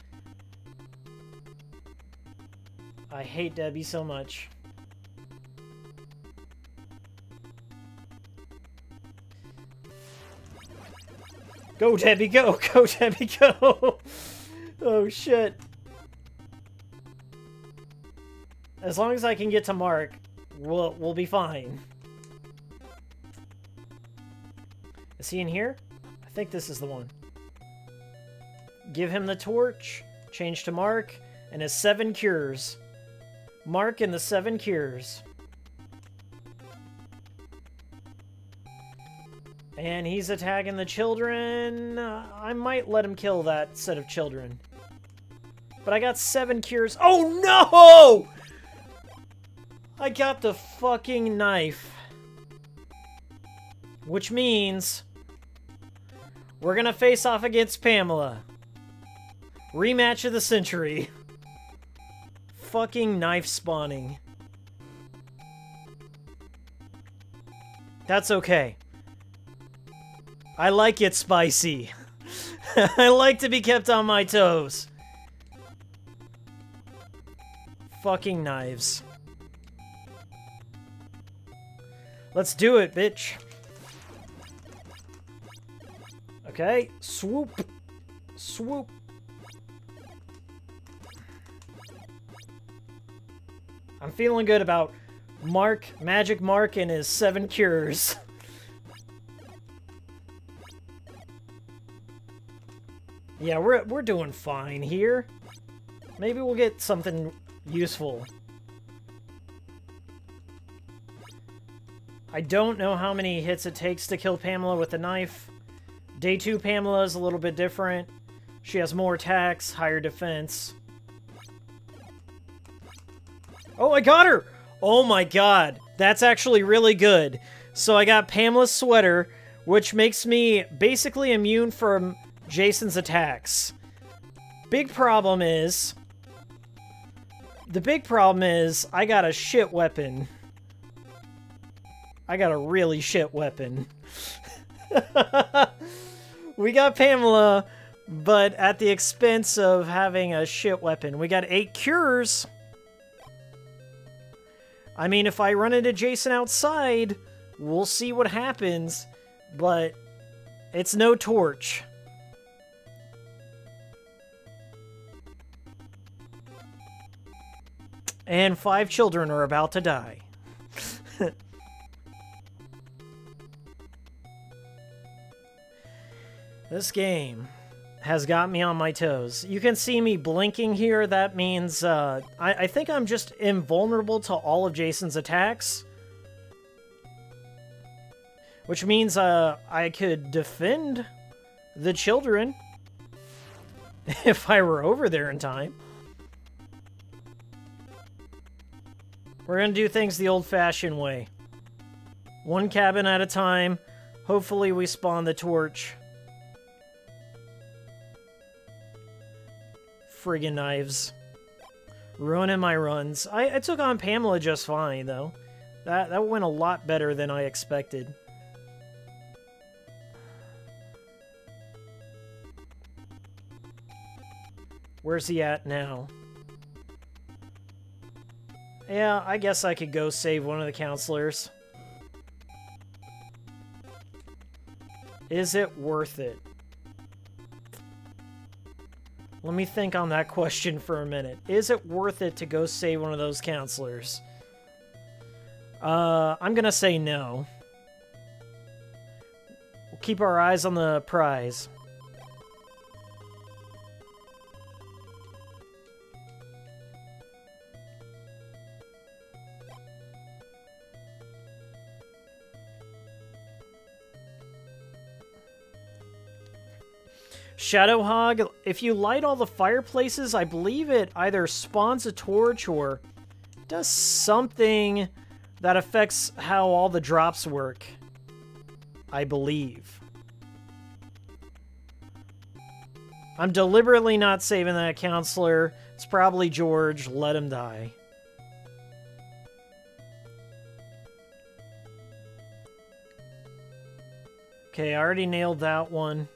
I hate Debbie so much. Go, Debbie, go! Go, Debbie, go! Oh, shit. As long as I can get to Mark, we'll be fine. Is he in here? I think this is the one. Give him the torch, change to Mark, and his 7 cures. Mark and the 7 cures. And he's attacking the children. I might let him kill that set of children. But I got 7 cures. Oh no! I got the fucking knife. Which means we're gonna face off against Pamela. Rematch of the century. Fucking knife spawning. That's okay. I like it spicy. I like to be kept on my toes. Fucking knives. Let's do it, bitch. Okay, swoop. Swoop. I'm feeling good about Magic Mark and his 7 cures. Yeah, we're doing fine here. Maybe we'll get something useful. I don't know how many hits it takes to kill Pamela with the knife. Day 2 Pamela is a little bit different. She has more attacks, higher defense. Oh, I got her! Oh my god, that's actually really good. So I got Pamela's sweater, which makes me basically immune from Jason's attacks. The big problem is I got a shit weapon. I got a really shit weapon. We got Pamela, but at the expense of having a shit weapon. We got 8 cures. I mean, if I run into Jason outside, we'll see what happens, but it's no torch. And 5 children are about to die. This game has got me on my toes. You can see me blinking here. That means I think I'm just invulnerable to all of Jason's attacks. Which means I could defend the children if I were over there in time. We're going to do things the old-fashioned way. 1 cabin at a time. Hopefully we spawn the torch. Friggin' knives. Ruining my runs. I took on Pamela just fine, though. That went a lot better than I expected. Where's he at now? Yeah, I guess I could go save one of the counselors. Is it worth it? Let me think on that question for a minute. Is it worth it to go save one of those counselors? I'm gonna say no. We'll keep our eyes on the prize. Shadowhog, if you light all the fireplaces, I believe it either spawns a torch or does something that affects how all the drops work. I believe. I'm deliberately not saving that counselor. It's probably George. Let him die. Okay, I already nailed that one.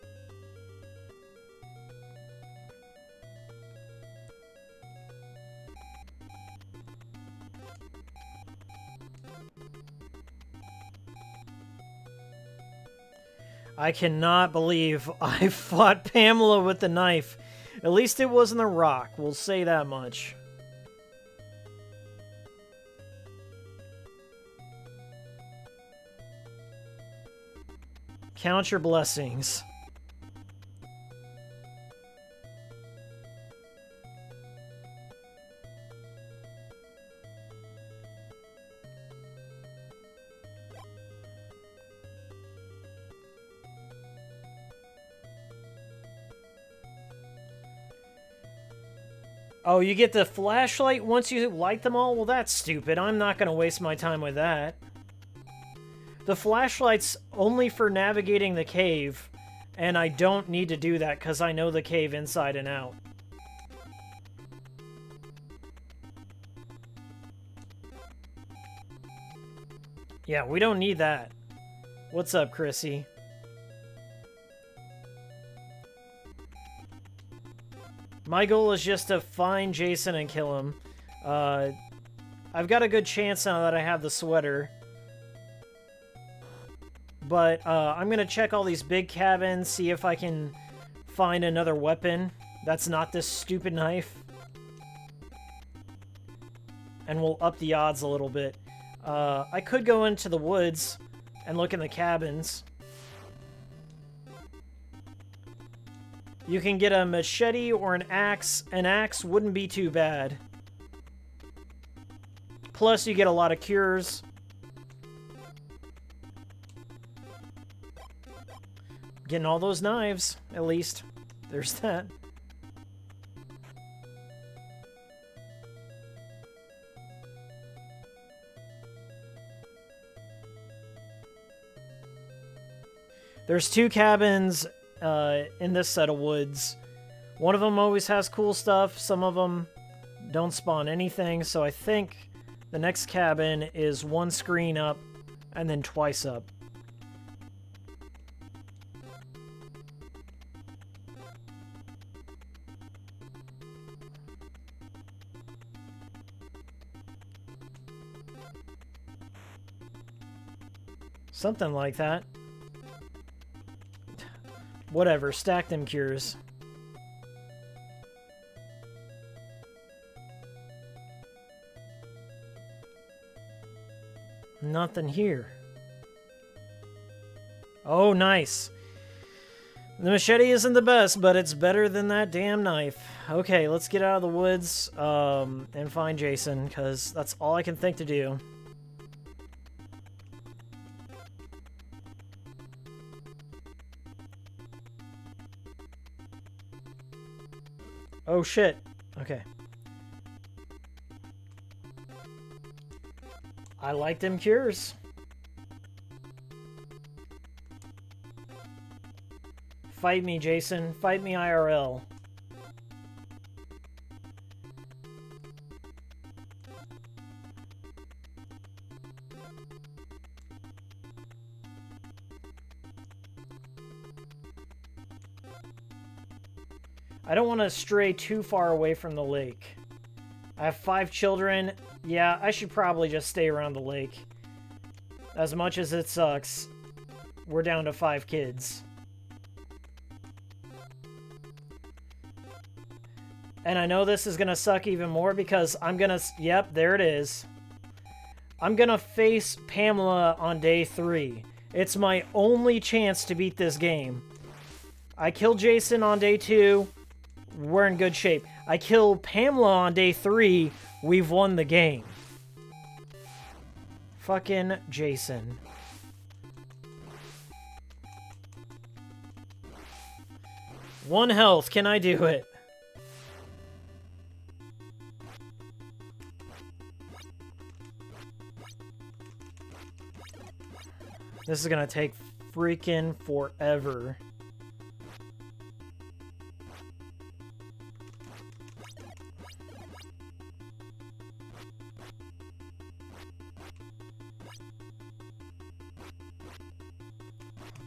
I cannot believe I fought Pamela with the knife. At least it wasn't a rock, we'll say that much. Count your blessings. Oh, you get the flashlight once you light them all? Well, that's stupid. I'm not going to waste my time with that. The flashlight's only for navigating the cave, and I don't need to do that because I know the cave inside and out. Yeah, we don't need that. What's up, Chrissy? My goal is just to find Jason and kill him. I've got a good chance now that I have the sweater. But I'm going to check all these big cabins, see if I can find another weapon that's not this stupid knife. And we'll up the odds a little bit. I could go into the woods and look in the cabins. You can get a machete or an axe. An axe wouldn't be too bad. Plus, you get a lot of cures. Getting all those knives, at least. There's that. There's 2 cabins in this set of woods. One of them always has cool stuff. Some of them don't spawn anything. So I think the next cabin is 1 screen up and then twice up. Something like that. Whatever, stack them cures. Nothing here. Oh, nice. The machete isn't the best, but it's better than that damn knife. Okay, let's get out of the woods and find Jason, because that's all I can think to do. Oh, shit. Okay. I like them cures. Fight me, Jason. Fight me IRL. I don't want to stray too far away from the lake. I have 5 children. Yeah, I should probably just stay around the lake. As much as it sucks, we're down to 5 kids. And I know this is going to suck even more because I'm going to... Yep, there it is. I'm going to face Pamela on day 3. It's my only chance to beat this game. I killed Jason on day 2. We're in good shape. I kill Pamela on day 3. We've won the game. Fucking Jason. One health. Can I do it? This is gonna take freaking forever.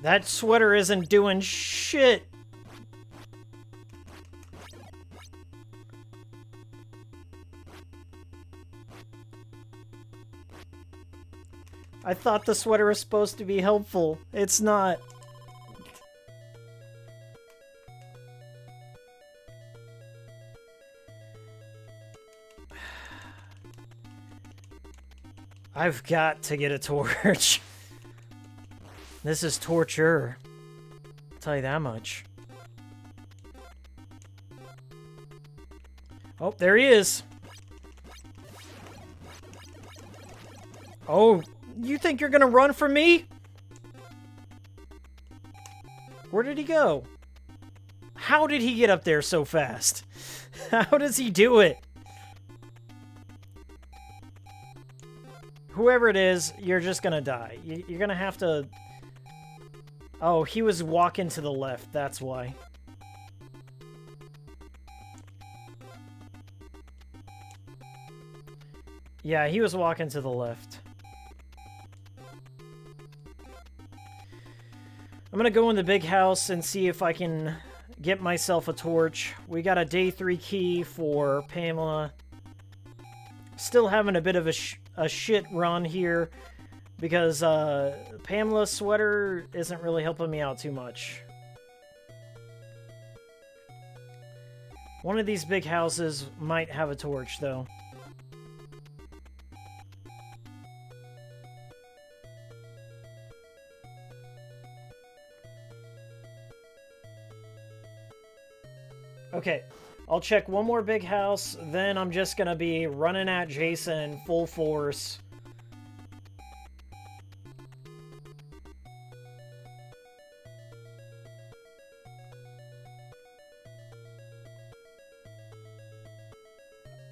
That sweater isn't doing shit. I thought the sweater was supposed to be helpful. It's not. I've got to get a torch. This is torture. I'll tell you that much. Oh, there he is. Oh, you think you're gonna run from me? Where did he go? How did he get up there so fast? How does he do it? Whoever it is, you're just gonna die. You're gonna have to... Oh, he was walking to the left, that's why. Yeah, he was walking to the left. I'm gonna go in the big house and see if I can get myself a torch. We got a day 3 key for Pamela. Still having a bit of a shit run here because Pamela's sweater isn't really helping me out too much. One of these big houses might have a torch, though. Okay, I'll check one more big house, then I'm just gonna be running at Jason full force.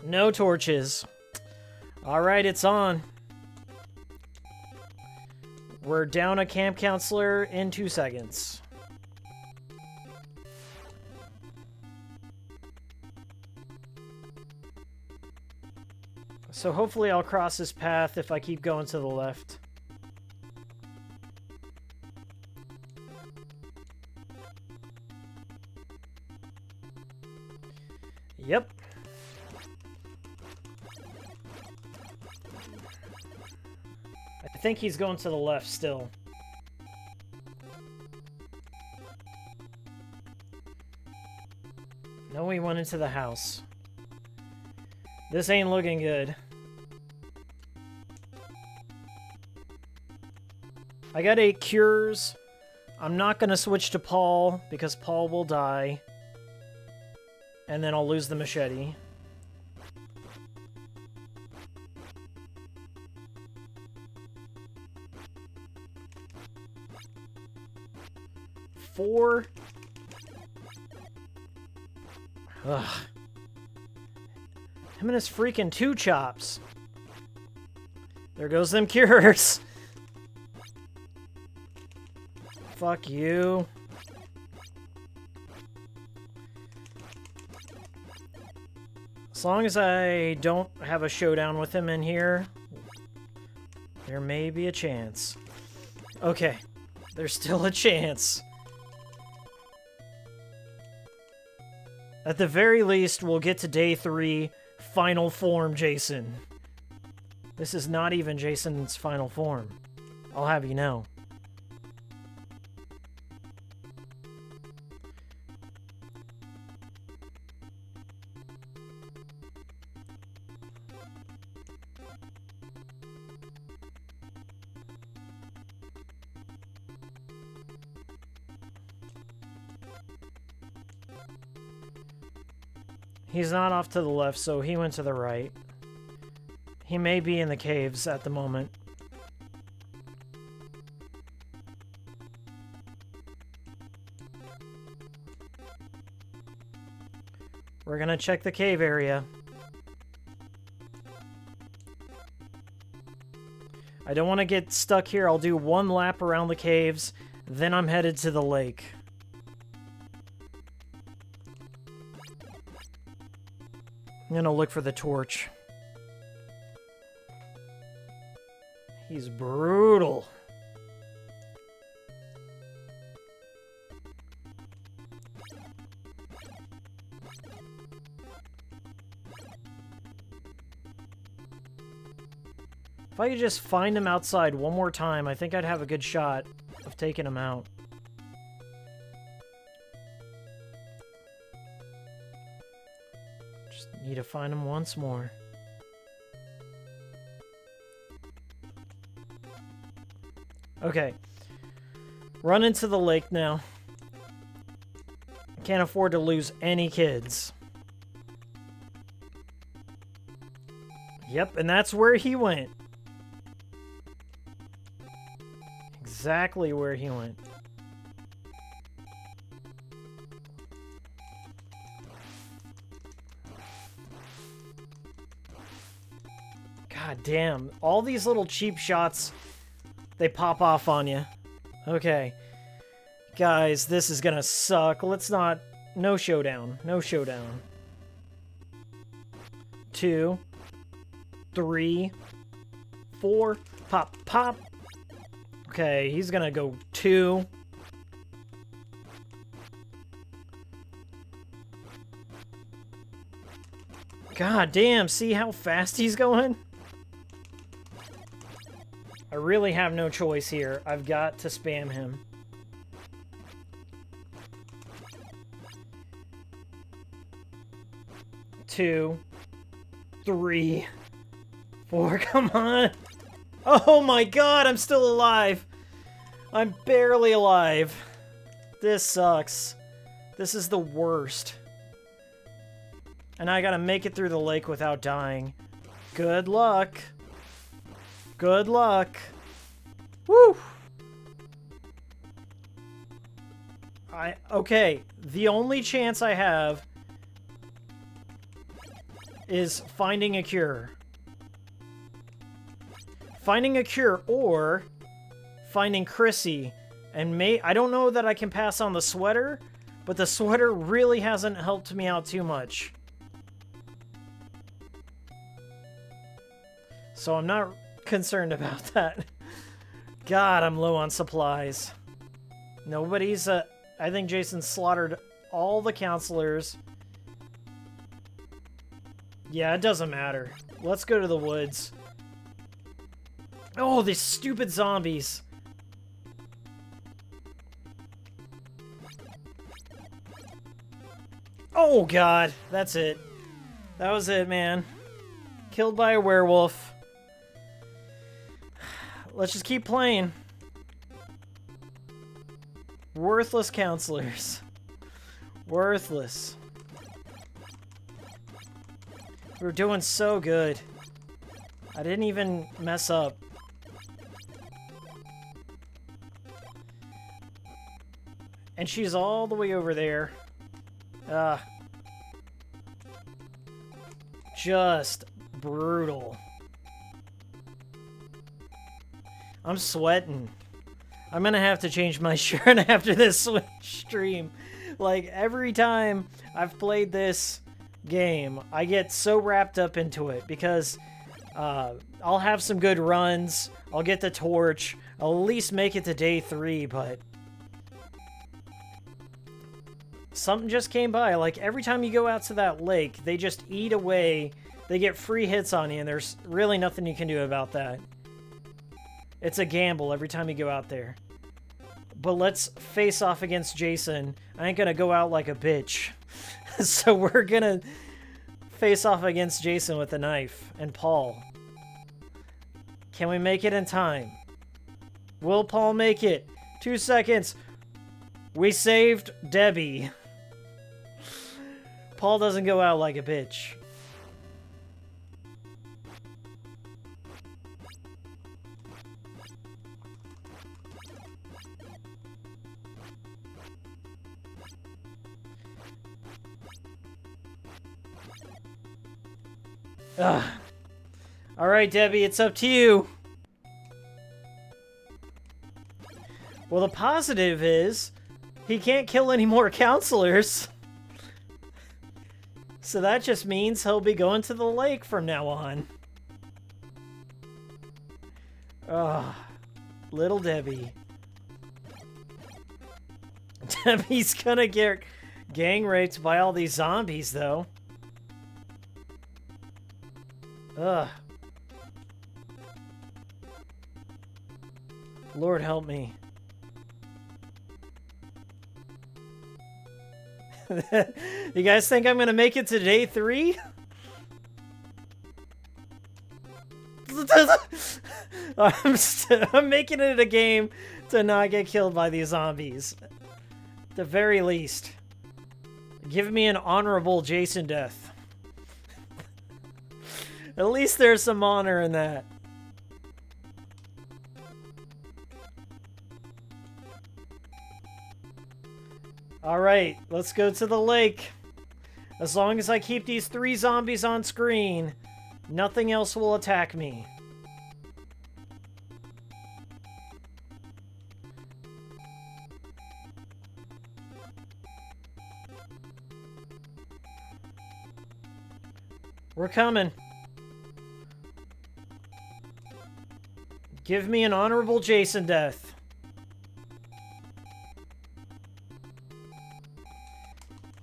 No torches. Alright, it's on. We're down a camp counselor in 2 seconds. So hopefully I'll cross this path if I keep going to the left. Yep. I think he's going to the left still. No, he went into the house. This ain't looking good. I got 8 cures. I'm not gonna switch to Paul because Paul will die. And then I'll lose the machete. Four. Ugh. Him and his freaking 2 chops. There goes them cures. Fuck you. As long as I don't have a showdown with him in here, there may be a chance. Okay, there's still a chance. At the very least, we'll get to day 3, final form Jason. This is not even Jason's final form. I'll have you know. He's not off to the left, so he went to the right. He may be in the caves at the moment. We're gonna check the cave area. I don't want to get stuck here. I'll do 1 lap around the caves, then I'm headed to the lake. I'm gonna look for the torch. He's brutal. If I could just find him outside one more time, I think I'd have a good shot of taking him out. Just need to find him once more. Okay. Run into the lake now. Can't afford to lose any kids. Yep, and that's where he went. Exactly where he went. God damn. All these little cheap shots, they pop off on you. Okay. Guys, this is gonna suck. Let's not... No showdown. No showdown. 2, 3, 4. Pop, pop. Okay, he's gonna go 2. God damn, see how fast he's going? I really have no choice here. I've got to spam him. 2, 3, 4, come on! Oh my god, I'm still alive! I'm barely alive. This sucks. This is the worst. And I gotta make it through the lake without dying. Good luck. Good luck. Woo! Okay, the only chance I have is finding a cure. Finding a cure or finding Chrissy. And I don't know that I can pass on the sweater, but the sweater really hasn't helped me out too much. So I'm not concerned about that. God, I'm low on supplies. Nobody's, I think Jason slaughtered all the counselors. Yeah, it doesn't matter. Let's go to the woods. Oh, these stupid zombies. Oh, God. That's it. That was it, man. Killed by a werewolf. Let's just keep playing. Worthless counselors. Worthless. We're doing so good. I didn't even mess up. And she's all the way over there. Just brutal. I'm sweating. I'm gonna have to change my shirt after this stream. Like, every time I've played this game, I get so wrapped up into it because I'll have some good runs, I'll get the torch, I'll at least make it to day 3, but something just came by. Like, every time you go out to that lake, they just eat away, they get free hits on you, and there's really nothing you can do about that. It's a gamble every time you go out there. But let's face off against Jason. I ain't gonna go out like a bitch. So we're gonna face off against Jason with a knife and Paul. Can we make it in time? Will Paul make it? 2 seconds. We saved Debbie. Paul doesn't go out like a bitch. Ugh. All right, Debbie, it's up to you. Well, the positive is he can't kill any more counselors. So that just means he'll be going to the lake from now on. Ugh. Little Debbie. Debbie's gonna get gang raped by all these zombies, though. Ugh. Lord help me. You guys think I'm gonna make it to day 3? I'm making it a game to not get killed by these zombies. At the very least. Give me an honorable Jason death. At least there's some honor in that. Alright, let's go to the lake. As long as I keep these 3 zombies on screen, Nothing else will attack me. We're coming. Give me an honorable Jason death.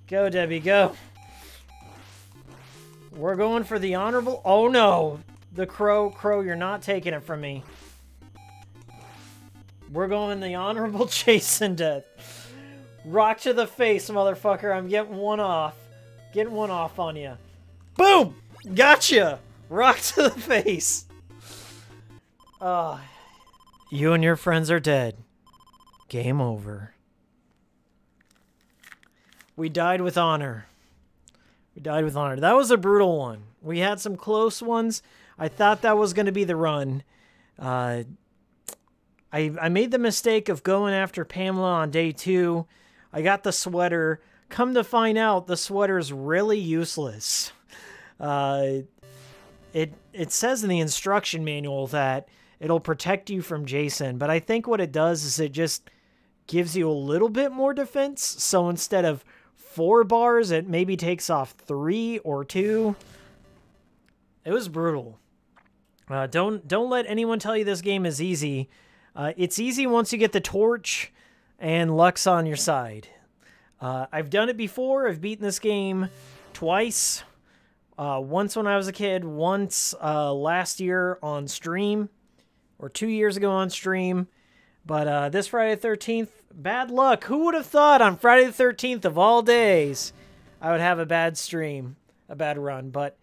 Go, Debbie, go. We're going for the honorable... Oh, no. The crow, you're not taking it from me. We're going the honorable Jason death. Rock to the face, motherfucker. I'm getting one off. Getting one off on you. Boom! Gotcha! Rock to the face. You and your friends are dead. Game over. We died with honor. We died with honor. That was a brutal one. We had some close ones. I thought that was going to be the run. I made the mistake of going after Pamela on day 2. I got the sweater. Come to find out, the sweater's really useless. It says in the instruction manual that it'll protect you from Jason, but I think what it does is it just gives you a little bit more defense. So instead of 4 bars, it maybe takes off 3 or 2. It was brutal. Don't let anyone tell you this game is easy. It's easy once you get the torch and luck's on your side. I've done it before. I've beaten this game twice. Once when I was a kid, once last year on stream, or 2 years ago on stream. But this Friday the 13th, bad luck. Who would have thought on Friday the 13th of all days I would have a bad stream, a bad run. But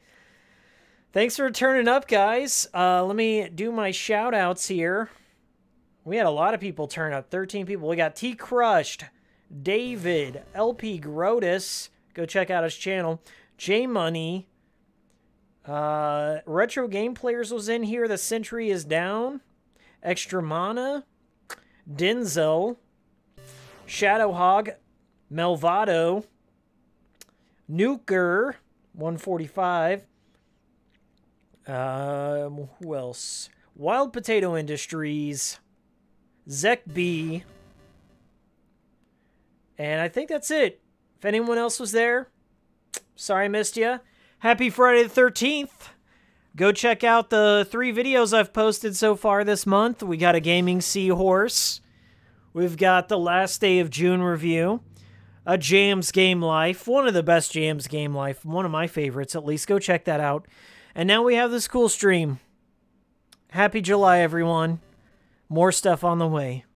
thanks for turning up, guys. Let me do my shout-outs here. We had a lot of people turn up, 13 people. We got T Crushed, David, LP Grotus. Go check out his channel. J Money. Retro Game Players was in here. The Century is down. Extra Mana. Denzel. Shadowhog. Melvado. Nuker. 145. Who else? Wild Potato Industries. Zek B. And I think that's it. If anyone else was there, sorry I missed you. Happy Friday the 13th. Go check out the 3 videos I've posted so far this month. We got a Gaming Seahorse. We've got the Last Day of June review. A Jams Game Life. One of the best Jams Game Life. One of my favorites, at least. Go check that out. And now we have this cool stream. Happy July, everyone. More stuff on the way.